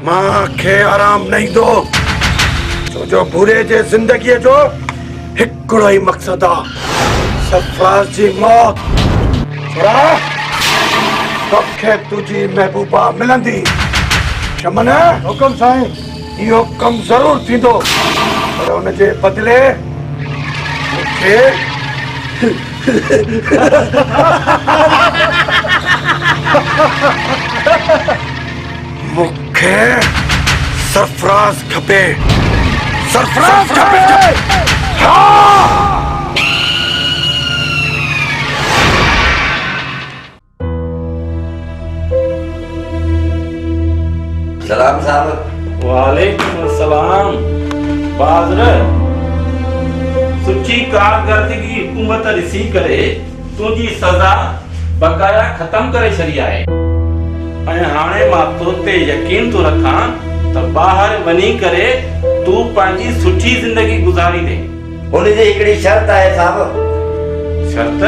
मां खे आराम न ईंदो। छो जो भूरे जे ज़िंदगीअ जो हिकिड़ो ई मक़सदु आहे सरफराज जी मौत। छोरा तोखे तुंहिंजी महबूबा मिलंदी। चमन हुकुम साईं। इहो कमु ज़रूरु थींदो पर हुनजे बदिले मूंखे मूंखे सरफराज खपे। सरफराज खपे। सलाम साहब। वालेकुम अस्सलाम। बाज़र सुठी कारकर्दगी हुकूमत ॾिसी करे तुंहिंजी सज़ा बकाया ख़त्म करे छॾी आहे ऐं हाणे मां तो ते यकीन थो रखां त ॿाहिरि वञी करे तूं पंहिंजी सुठी ज़िंदगी गुज़ारी दे। हुनजी हिकिड़ी शर्त आहे साहब। शर्त?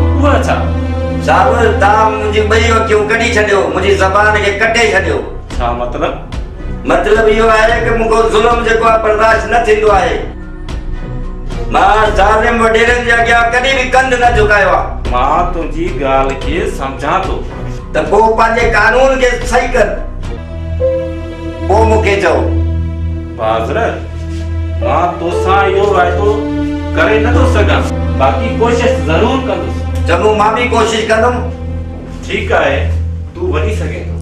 उहा छा? साहब तव्हां मुंहिंजी ॿई अखियूं कढी छॾियो, मुंहिंजी ज़बान खे कटे छॾियो। छा मतिलब? मतलब इहो आहे कि मूंखे ज़ुल्म जेको आहे बर्दाश्त न थींदो आहे। मां ज़ालिम वॾेरनि जे अॻियां कॾहिं बि कंध न झुकायो आहे। मां तुंहिंजी ॻाल्हि खे सम्झां थो त पोइ पंहिंजे कानून खे सही कर, पोइ मूंखे चओ। बाज़र मां तोसां इहो वाइदो करे नथो सघां, बाक़ी कोशिश ज़रूर कंदुसि। चङो, मां बि कोशिश कंदुमि। ठीकु आहे, तूं वञी सघे थो।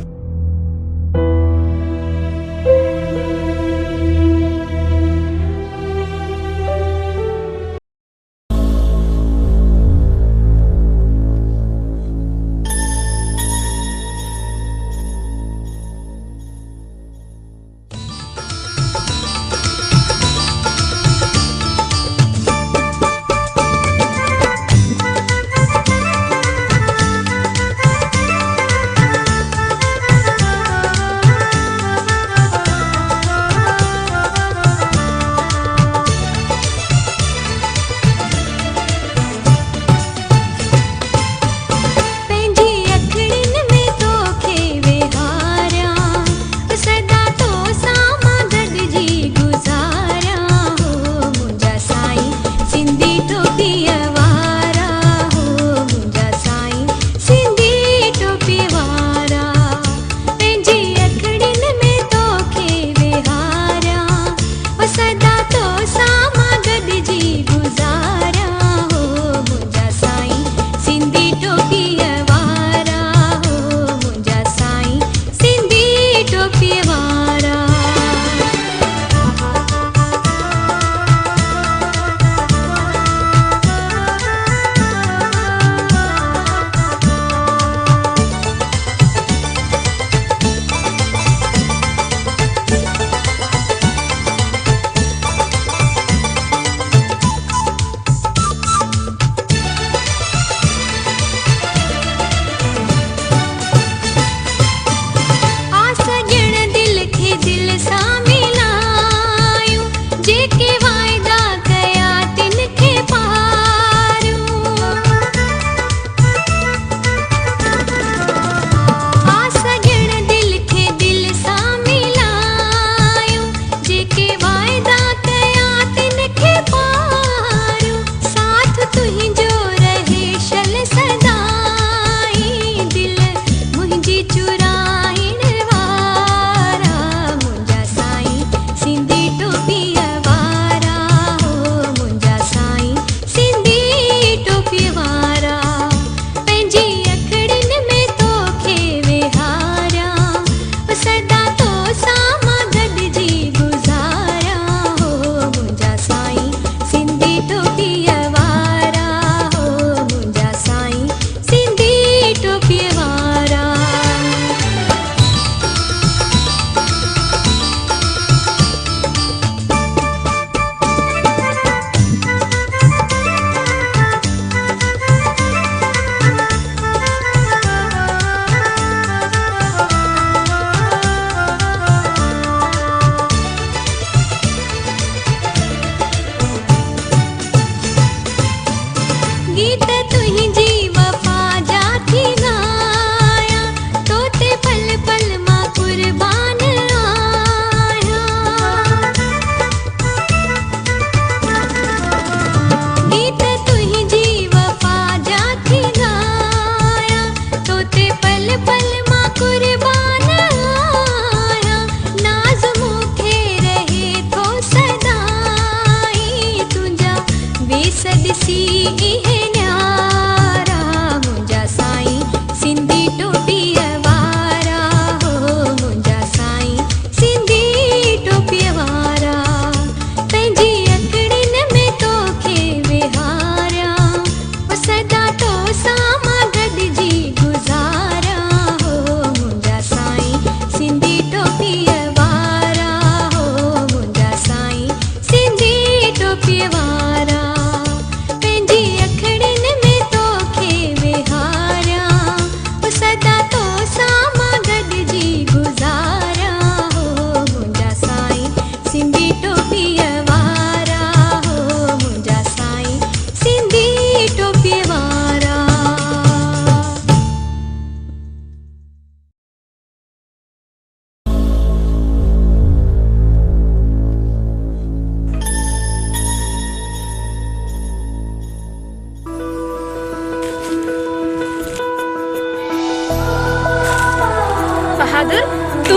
बहादुर तू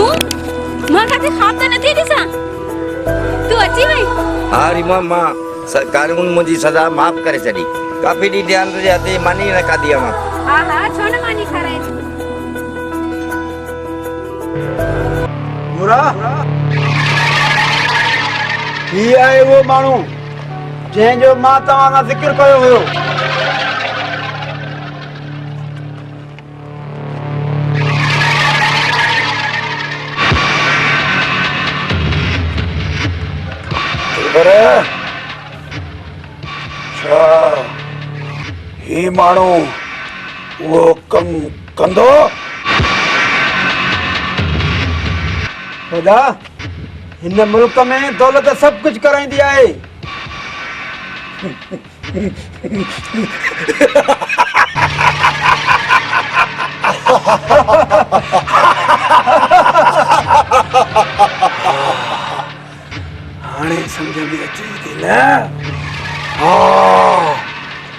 मां खाते ख्वाब त नथी ॾिसां तू अची वई। हाँ रीमा मां कानून मुंहिंजी सज़ा माफ़ करे छॾी। काफ़ी ॾींहं ध्यान जे हथे मानी न खाधी आहे मां। हा हा छो न मानी खाराए। मुरा ही आहे वो माण्हू जंहिंजो मां तव्हां सां ज़िक्र कयो हुयो। ही माण्हू वो कम कंदो? ख़ुदा हिन मुल्क में दौलत सब कुछ कराईंदी आहे। हाणे समझ में अचे थी न? हाँ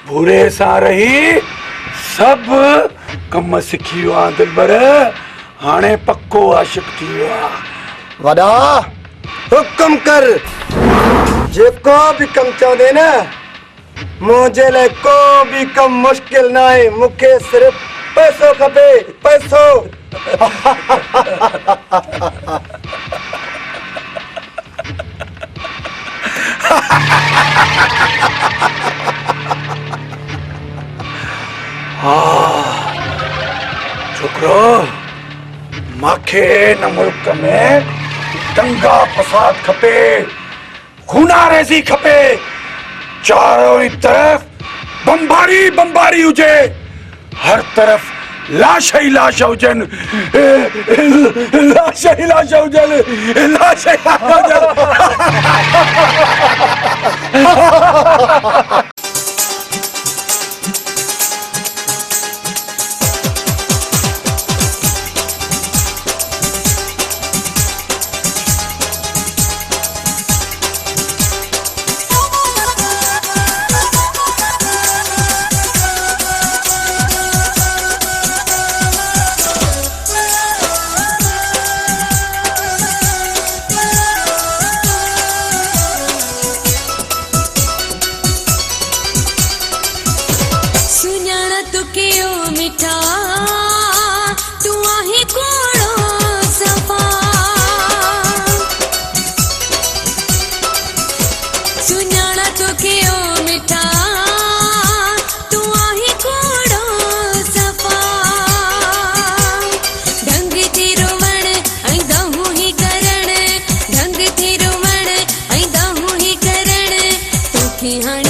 बुरे सां रही सब कम सिखी वियो आहे दिलबर। हाणे पक्को आशिक थी वियो आहे। वॾा हुकुम कर जेको भी कम चवंदे न मुंहिंजे लाइ को भी कम मुश्किल न आहे। मूंखे सिर्फ पैसो खपे पैसो। छोकरो माखे न मुल्क में दंगा फसाद खपे खूना रेज़ी खपे। चारों ही तरफ बमबारी बमबारी हुजे। हर तरफ लाश ही लाश हुजन। लाश ही लाश हुजन। लाश ही लाश हुजन।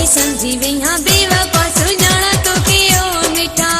समझी वही हाँ बेवफा सुञाणा तो के ओ मिठा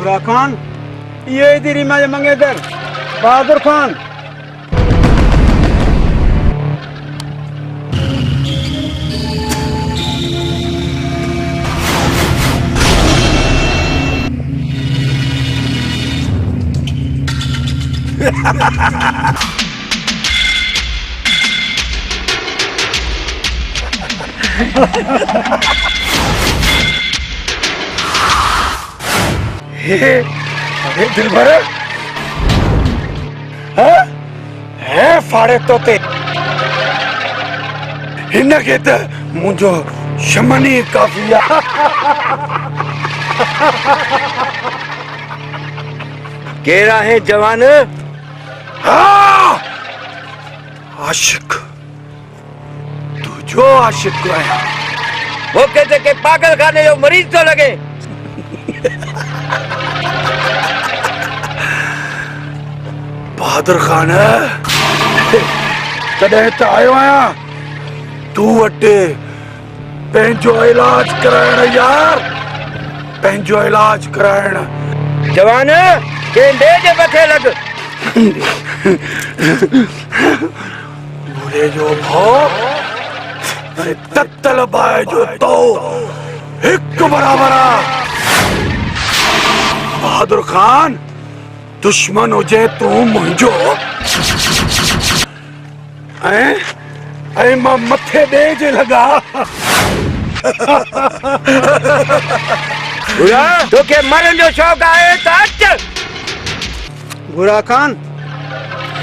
बुरा खान ये तेरी मैं मंगेतर बहादुर खान अरे दिलबर है फाड़े तोते इनके त मुझो शमनी काफिया केरा है जवान हाँ आशिक तू जो आशिक को आया वो कहते के पागल खाने जो मरीज तो लगे बहादुर खान कॾहिं त आयो आहियां तूं वटि पंहिंजो इलाज कराइण यार पंहिंजो इलाज कराइण जवान के डे जे मथे लग बुरे जो भाव अरे तत्तल बाय जो तो एक बराबर बहादुर खान दुश्मन हुजे तू मुंहिंजो ऐं मां मथे ॾे जे लॻा तोखे मरण जो शौक़ आहे त अच बुरा खान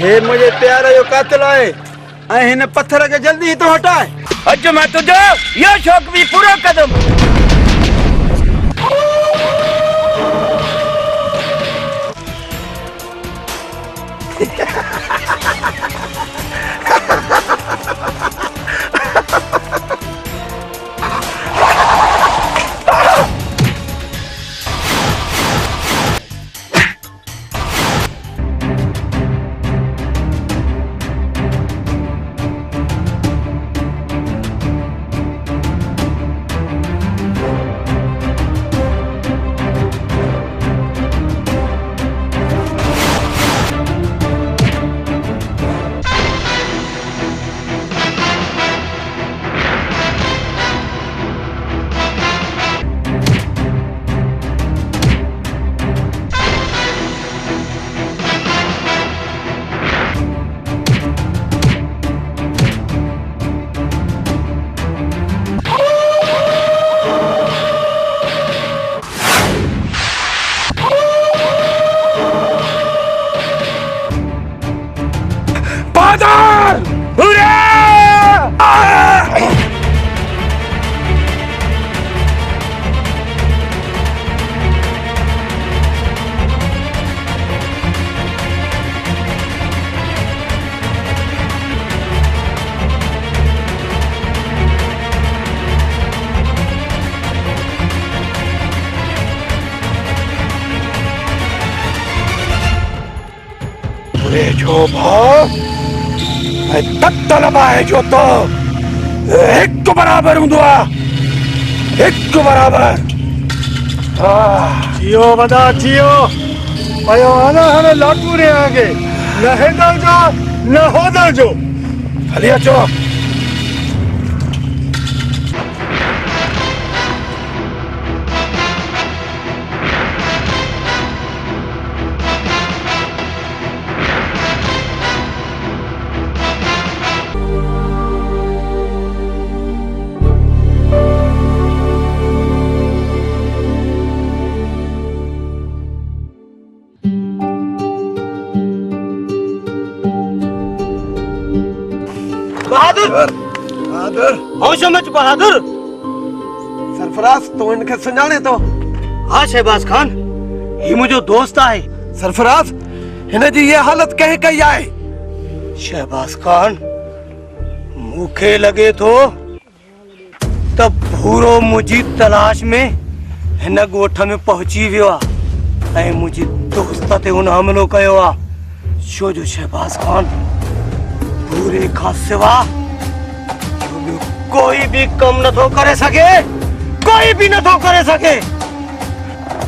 हे मुझे प्यार जो कातिल आहे ऐं हिन पत्थर के जल्दी ही तो हटाए अच मां तुझो इहो शौक़ बि पूरो कंदुमि जो भाव तत्तल बाय जो तो एक बराबर हूंदो आहे एक बराबर जियो वदा जियो पयो आना हने लाटू रे आगे न हेदल जो न होदल जो हली अचो बहादुर बहादुर होश में बहादुर सरफराज तू इनके सुञाणे तो? हाँ शहबाज खान, ये मुझो दोस्त आहे। सरफराज हिन जी ये हालत कहीं कई आहे? शहबाज खान, मुखे लगे तो तब भूरो मुझी तलाश में हिन गोठ में पहुंची वियो आ ऐं मुझी दोस्त ते हुन हमलो कयो आ। छो जो शहबाज खान भूरे खां सिवा कोई भी कम न थो करे सके, कोई भी न थो करे सके।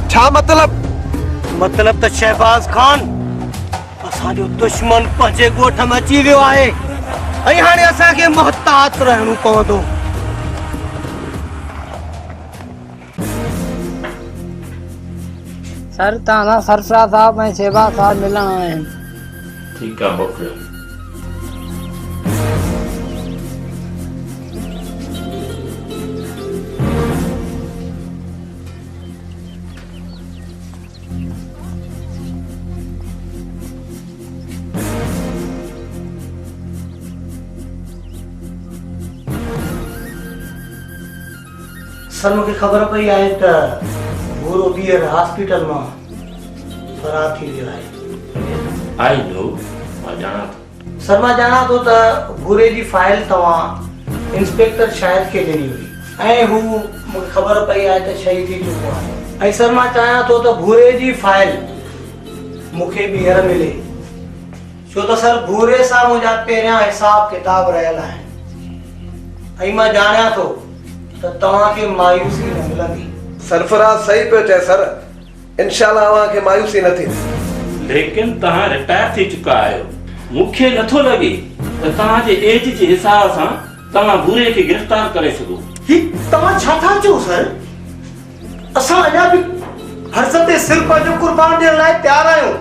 छा मतलब? मतलब तो शहबाज खान असां जो दुश्मन पंहिंजे गोठ में अची वियो आहे ऐं हाणे असां खे मोहतात रहणो पवंदो। सर तव्हां सरफराज साहब ऐं शहबाज साहब मिलण आया आहिनि। ठीकु आहे मोकिलियो। सर मुझे खबर पई आहे त भूरो बीयर हॉस्पिटल में फरार थी वियो आहे। आई नो, मां ॼाणां थो। सर मां ॼाणां थो त भूरे जी फाइल तव्हां इंस्पेक्टर शाहिद खे ॾिनी हुई ऐं हू मूंखे ख़बर पई आहे त शहीद थी चुको आहे। ऐं सर मां चाहियां थो त भूरे जी फाइल मूंखे ॿीहर मिले, छो त सर भूरे सां मुंहिंजा पहिरियां हिसाब किताब रहियल आहिनि ऐं मां ॼाणियां थो त तव्हांखे मायूसी न मिलंदी। सरफराज सही पियो चए सर, इंशाल्लाह अव्हांखे मायूसी न थींदी। लेकिन तव्हां रिटायर थी चुका आहियो, मूंखे नथो लॻे त तव्हांजे एज जे हिसाब सां तव्हां भूरे खे गिरफ़्तार करे सघो। ही तव्हां छा था चओ सर? असां अञा बि हर्ष ते सिर पंहिंजो कुर्बान ॾियण लाइ तयार आहियूं।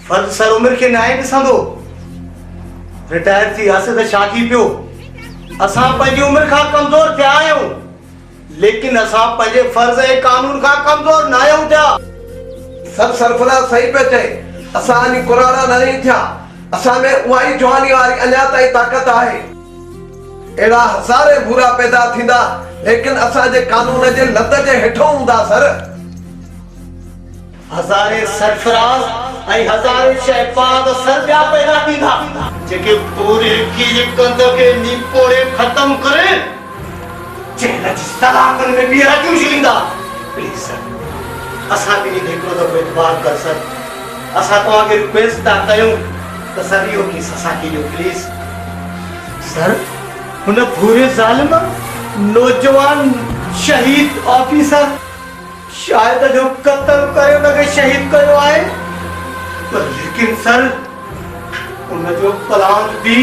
फर्ज़ सर उमिरि खे न आहे ॾिसंदो। रिटायर थी वियासीं त छा थी पियो? असां पंहिंजी उमिरि खां कमज़ोर थिया आहियूं, लेकिन असां पंहिंजे फर्ज़ ऐं कानून खां कमज़ोर न आहियूं थिया। सर सरफराज सही पियो चए, असां अञा कुराड़ा न आहियूं थिया। असां में उहा ई जवानी वारी अञा ताईं ताक़त आहे। अहिड़ा हज़ारे बुरा पैदा थींदा, लेकिन असांजे कानून जे लत जे हेठों हूंदा सर। हज़ारे सरफराज ऐं हज़ारे शहबाज सर ॿिया पैदा थींदा जेके पूरे की कंद खे निपोड़े ख़त्म करे जेल जी सलाखन में ॿीहर अचूं छींदा। प्लीज सर, असां ॿिन्ही हिकिड़ो दफ़ो इतबार कर सर। असां तव्हांखे रिक्वेस्ट था कयूं त सर इहो केस असांखे ॾियो प्लीज। सर हुन पूरे ज़ालिम नौजवान शहीद ऑफिसर शायद जो कत्ल करे उनखे शहीद कयो आहे, लेकिन सर उन जो प्लान भी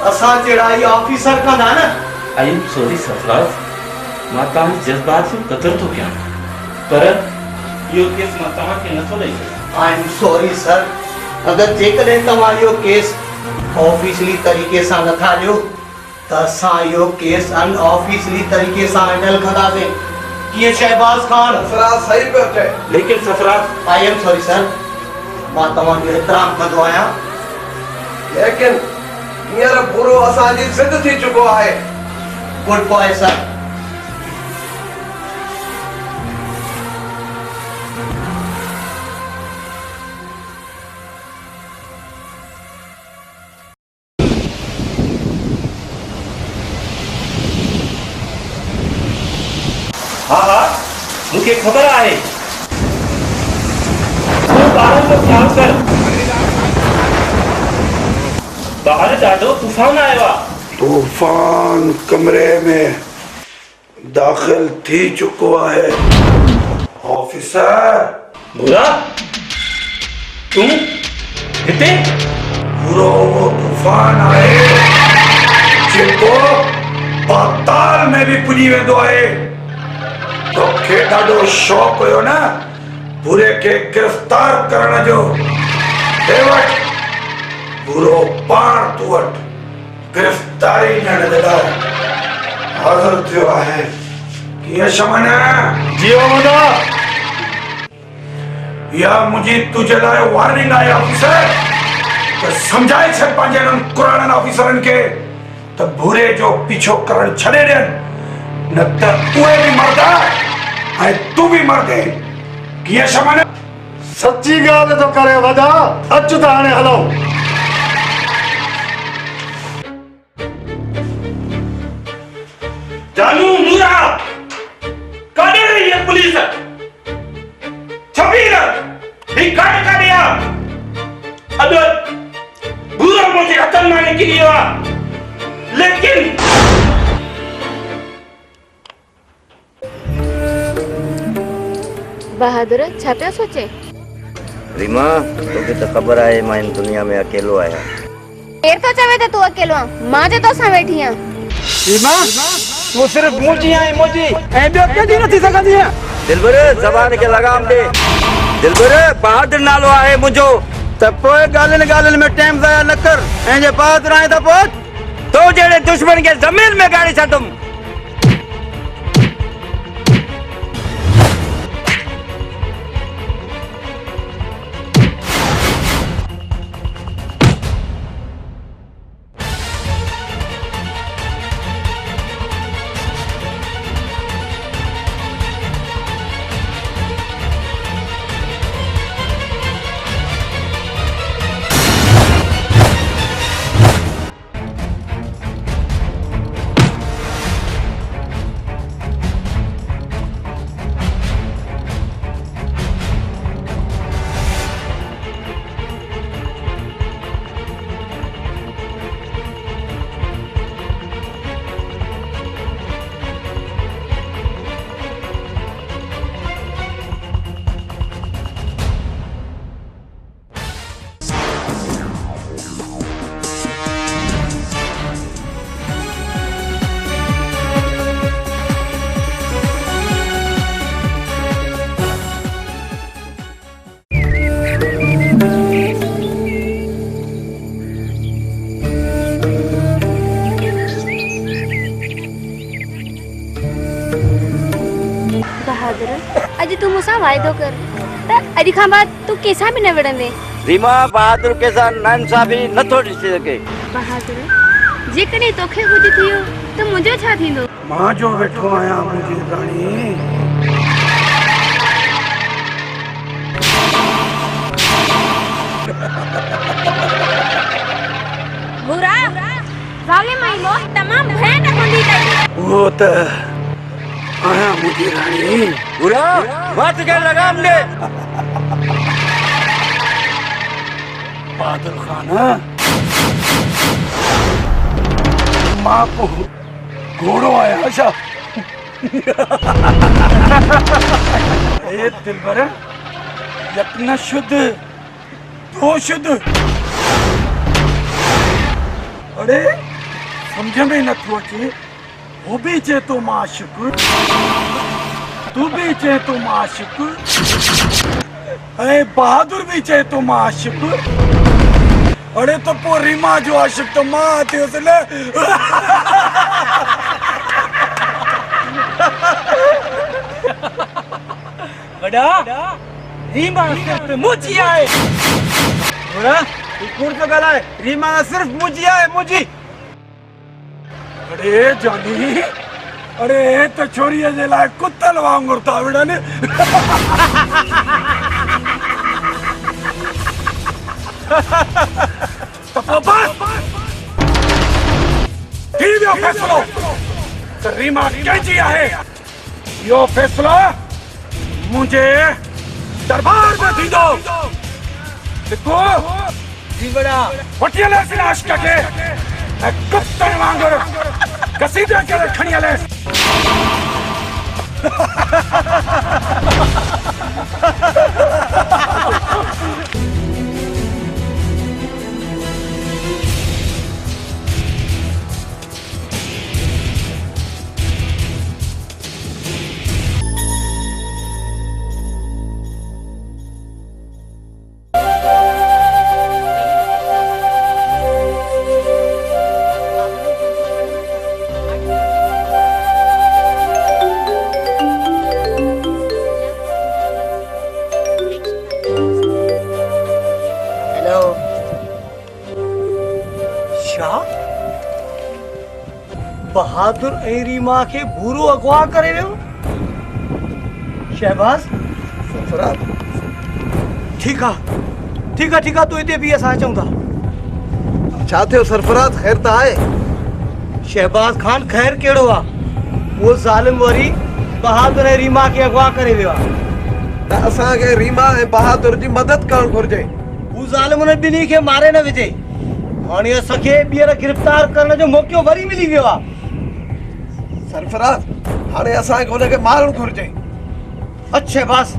असां जहिड़ा ई ऑफिसर कंदा न। आई एम सॉरी सरफराज, मां तव्हांजे जज़्बात जो क़दर थो कयां, पर इहो केस मां तव्हांखे नथो ॾेई सघां। आई एम सॉरी सर, अगरि जेकॾहिं तव्हां इहो केस ऑफिशियली तरीक़े सां नथा ॾियो त असां इहो केस अनऑफिशियली तरीक़े सां हैंडल कंदासीं। कीअं शहबाज खान? सरफराज सही पियो चए। लेकिन Sarfaraz I am sorry sir, मां तव्हांजो एतिराम कंदो आहियां, लेकिन हींअर पूरो असांजी ज़िद थी चुको आहे। Good boy sir. हाँ हाँ, मुझे खबर आहे। तू ॿारनि जो ख्याल कर, बाहर ॾाढो तूफान आयो आहे। तूफान कमरे में दाखिल थी चुको है। ऑफिसर भूरा, तुम हिते? पूरो वो तूफान आए जेको पाताल में भी पुॼी वेंदो आहे। तोखे ॾाढो शौक़ हुयो न पूरे के गिरफ्तार करण जो। हे वटि पूरो पाण तूं वटि गिरफ्तारी ॾियण लाइ हाज़िर थियो आहे। कीअं शमन? जी मोहम्मद, या मुझे तुझे लाइ वार्निंग आहे ऑफिसर, त समझाए छॾ पंहिंजे इन्हनि कुराड़नि ऑफिसरनि खे त भूरे जो पीछो करण छॾे ॾियनि न त उहे बि मरदा ऐं तूं बि मरदे कीअं शमन सच्ची ॻाल्हि थो करे वॾा अचु त हाणे हलो जानू नूरा काॾे रही है पुलिस छबीर ही काॾे काॾे आ अॼु बुरा मुंहिंजे हथनि मां निकिरी वियो आहे लेकिन बहादुर छा पिया सोचे रीमा तोखे त ख़बर आहे मां हिन दुनिया में अकेलो आहियां केर तो चवे त तू अकेलो आ मां जे तो सां वेठी आ रीमा तू सिर्फ मुंहिंजी आई मुंहिंजी ऐं ॿियो कंहिंजी न थी सघंदी आहे दिलबर ज़बान खे लगाम ॾे दिलबर बहादुर नालो आहे मुंहिंजो त पोइ ॻाल्हियुनि ॻाल्हियुनि में टाइम ज़ाया न कर ऐं जे बहादुर आहे त पोइ तो जहिड़े दुश्मन खे ज़मीन में गाड़ी छॾुमि अॼु तूं मूंसां वाइदो कर त अॼु खां बाद तूं कंहिंसां बि न विढ़ंदे रीमा बहादुर के साथ नाइंसाफ़ी नथो ॾिसी सघे बहादुर जेकॾहिं तोखे कुझु थी वियो त मुंहिंजो छा थींदो मां जो वेठो आहियां मुंहिंजी राणी बुरा ज़ालिम आई मौत तमाम भयानक हूंदी अथई वो त आहियां मुंहिंजी राणी बुरा मत के लगाम दे बहादुर खान मां को घोड़ो आया छा ए दिलबर यत्न शुद्ध दो शुद्ध अरे समझ में नथो अचे वो भी चे तो माशिक तू भी चे तो माशिक अरे बहादुर भी चे तो माशिक अरे तो पो रीमा जो आशिक तो मां थी उसने वॾा रीमा सिर्फ मुंहिंजी आहे बुरा तू कूड़ थो ॻाल्हाए रीमा सिर्फ मुंहिंजी आहे मुंहिंजी अरे जानी अरे तो छोरीअ जे लाइ कुतल वांगुर था विढ़नि तो पापा थी वियो फ़ैसिलो त रीमा कंहिंजी आहे इहो फ़ैसिलो मुंहिंजे दरबार में थींदो लिखो जी वॾा वठी हलेसि आशिक खे ऐं कुतनि वांगुर घसीटे करे खणी हलेसि बहादुर ऐं रीमा खे भूरो अगवा करे वियो। शहबाज सरफराज ठीक आहे तू हिते बि असां अचूं था। छा थियो सरफराज, ख़ैर त आहे? शहबाज खान ख़ैर कहिड़ो आहे? वो ज़ालिम वरी बहादुर ऐं रीमा खे अगवा करे वियो आहे। त असांखे रीमा ऐं बहादुर जी मदद करणु घुर्जे। हू ज़ालिम उन ॿिन्ही खे मारे न विझे। हाणे असांखे ॿीहर गिरफ़्तार करण जो मौक़ो वरी मिली वियो आहे। सरफराज हाणे असांखे हुनखे मारणु घुर्जे। अच्छा बस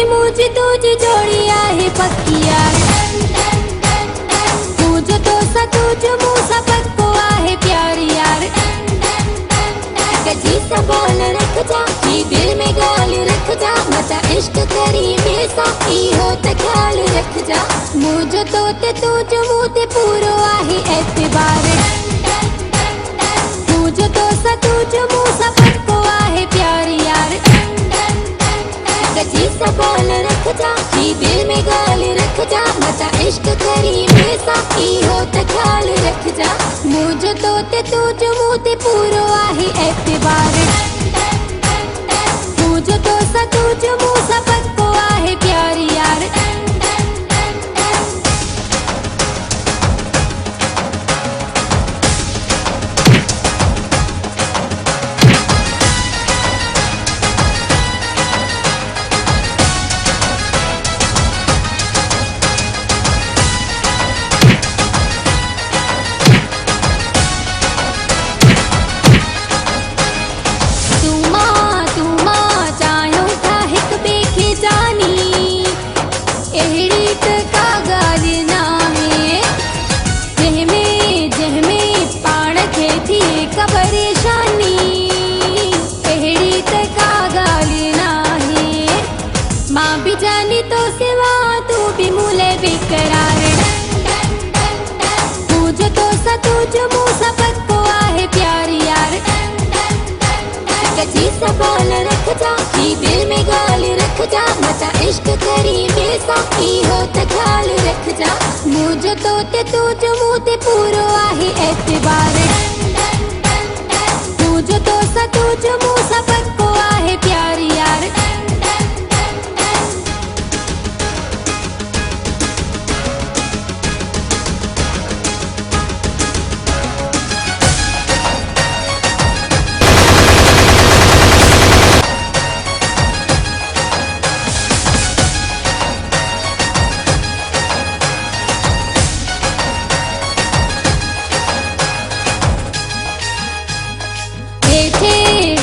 मुझे तुझे जोड़ी आहे पक्की यार। तुझो तो सा तुझो मूसा पक्को आहे प्यारी यार। कजी सा बोल रख जा ई दिल में गाल रख जा। मता इश्क करी बेसा ई हो त ख्याल रख जा। मुझो तो ते तुझो मुते पूरो आहे एतबार। तुझो तो सा तुझो मूसा पक्को आहे प्यारी यार। कजी सा बोल रख जा ई दिल में गाल रख जा। मता इश्क करी बेसा ई हो त ख्याल रख जा। मुझो तो ते तुझो मुते पूरो आहे एतबार। तुझो तो सा तुझो मूसा पक्को आहे प्यारी यार। बोल रख जा ई दिल में गाल रख जा। मता इश्क करी बेसा ई हो त ख्याल रख जा। मुझो तो ते तुझो मुते पूरो आहे एतबार। तुझो तो सा तुझो मूसा पक्को आहे प्यारी यार।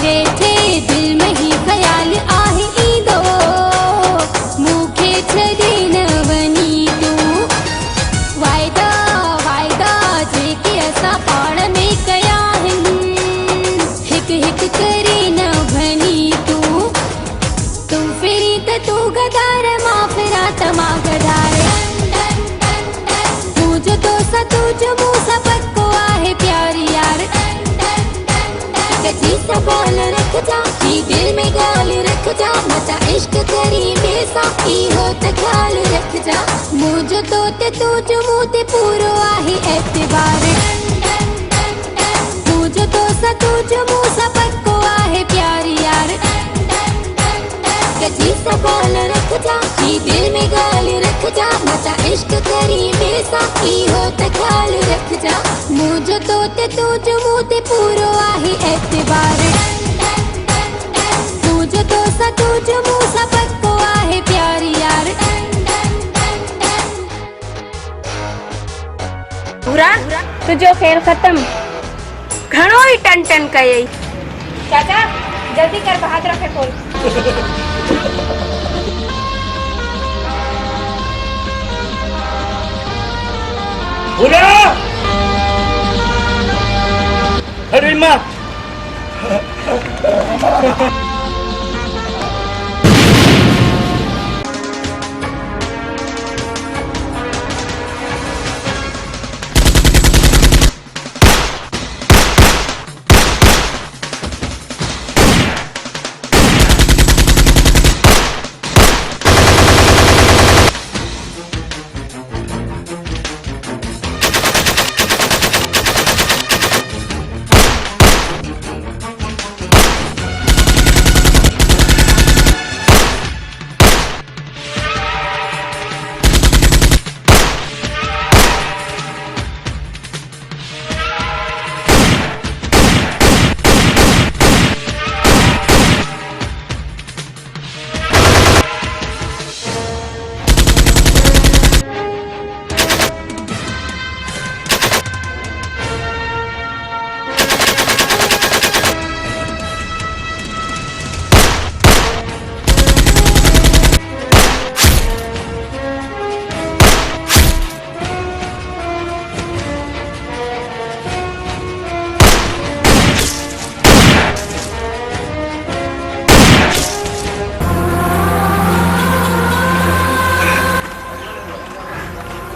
हे संभाल रख जा ही दिल में गाल रख जा मचा इश्क करी बेसाखी हो त ख्याल रख जा मुझ तो ते तू जो मुँह ते पूरो आहे एतबार मुझ तो सा तू जो मुँह सा पक्को आहे प्यार यार कजी संभाल रख जा ही दिल में गाल रख जा मचा इश्क करी बेसाखी हो त ख्याल रख जा मुझ तो ते तू जो मुँह ते पूरो आहे एतबार मुझ तो सा तू जो मुँह सा पक्को आहे प्यार यार पूरा तुझो खेल खत्म घणो ही टन टन कयई चाचा जल्दी कर बहादुर खे खोल पूरा अरे माँ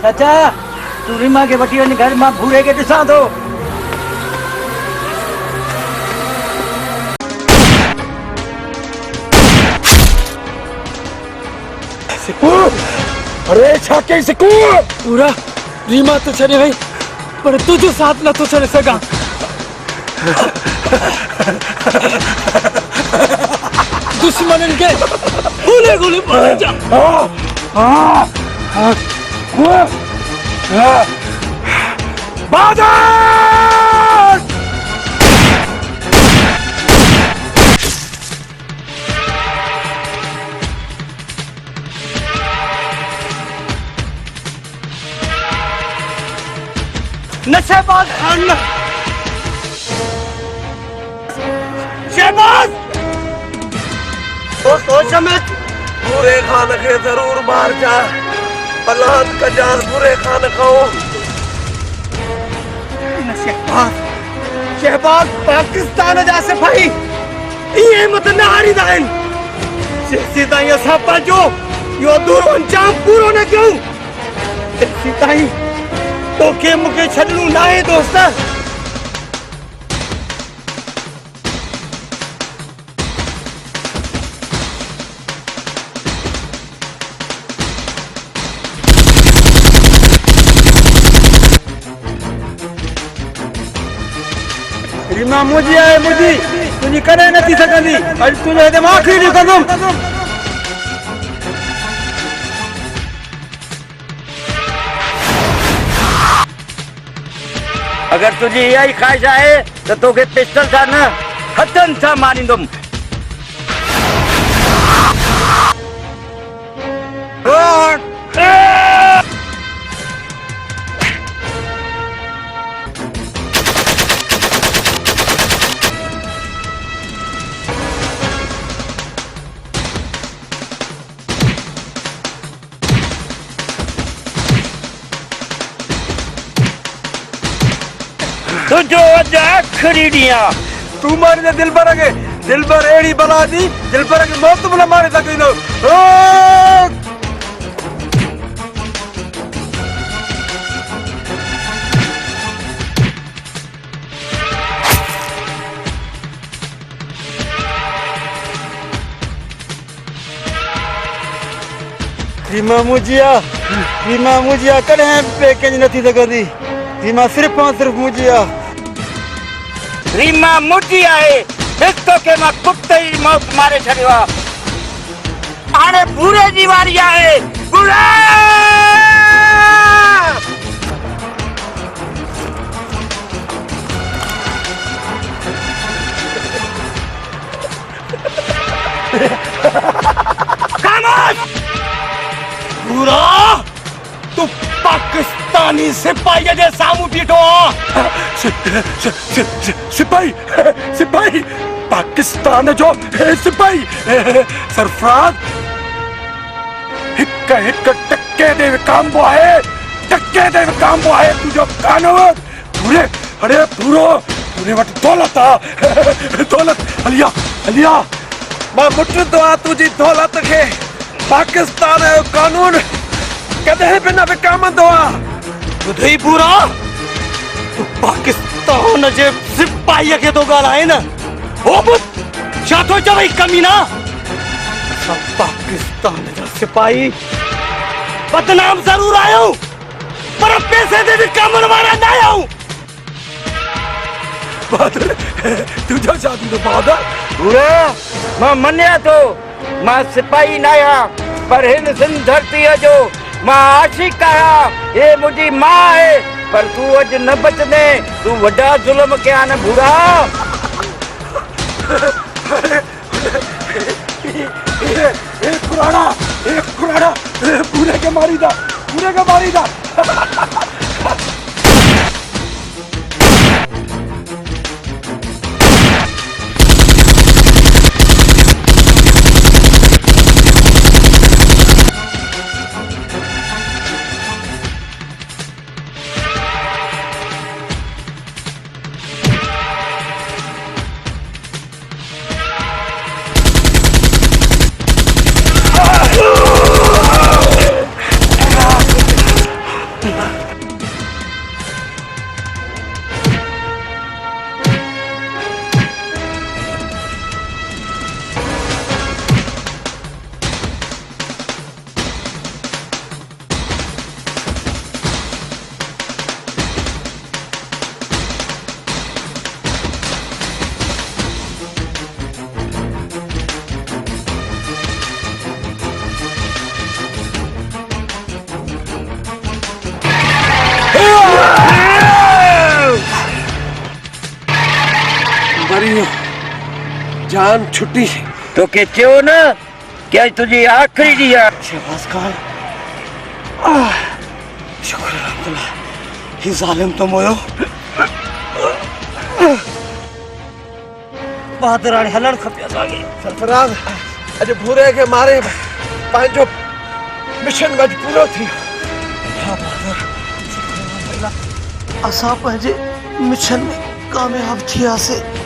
चाचा तू रीमा के वठी वञ घर मां भूरे के ॾिसां थो अरे छा कई सिकू पूरा रीमा तो छॾे वई पर तुझो साथ नथो छॾे सघां दुश्मननि खे ॻोल्हे ॻोल्हे मारे बादल नशेबाज खान शहबाज ओ सोच में पूरे खान के जरूर मार जा पलाद कजार पूरे खान खाओ शहबाज पाकिस्तान जा सिपाही ये मत न हारींदा आहिनि जेसीं ताईं असां पंहिंजो इहो अधूरो अंजाम पूरो न कयूं तेसीं ताईं तोखे मूंखे छॾणो न आहे दोस्त रीमा मुझी आहे मुझी तुझी कॾहिं न थी सघंदी अॼु तुंहिंजे हिते मां आख़िरी कंदुमि अगर तुझी इहा ई ख़्वाहिश आहे त तोखे पिस्टल सां न हथनि सां मारींदुमि तुझो अॼु आख़िरी ॾींहुं आहे तूं मारींदे दिलबर खे दिलबर अहिड़ी बला दी दिलबर खे मौत बि न मारे सघंदो रीमा मुझिया कॾहिं पैकेज नथी सघंदी रीमा सिर्फ़ ऐं सिर्फ़ मुझिया रीमा मुझी आहे हिकु के मां कुते जी मौत मारे छॾियो आहे हाणे भूरे जी वारी आहे भूरा पूरा तू पाकिस्तानी सिपाही जे साम्हूं बीठो सिपाही पाकिस्तान जो सिपाही सरफराज हिक टके दे विकामबो आहे तुझो कानून पूरे वटि दौलत हलिया मां मुटंदो आहियां तुंहिंजी दौलत खे पाकिस्तान जो कानून कॾहिं बि न विकामंदो आहे ॿुधई पूरा तू पाकिस्तान जे सिपाहीअ खे थो ॻाल्हाए न हो छा थो चवई कमीना असां पाकिस्तान जा सिपाही बदनाम ज़रूर आहियूं पर पैसे ते विकामण वारा न आहियूं बहादुर तुझो छा थींदो बहादुर भूरा मां मञिया थो मां सिपाही न आहियां पर हिन सिंध धरतीअ जो मां आशिक़ आहियां हे मुंहिंजी मां आहे पर तूं अॼु न बचंदे तूं वॾा ज़ुल्म कया न भूरा खुराड़ा पूरे के मारीदा जान छुट्टी तो के चयो न कि आज तुझी आखिरी डी है शहबाज खान शुक्र अल्हम्दुलिल्लाह ही जालिम तो मोयो बहादुर हाणे हलण खपे असांखे सरफराज अॼु भूरे खे मारे पंहिंजो मिशन अॼु पूरो थी हा बहादुर असां पंहिंजे मिशन में कामयाब थियासीं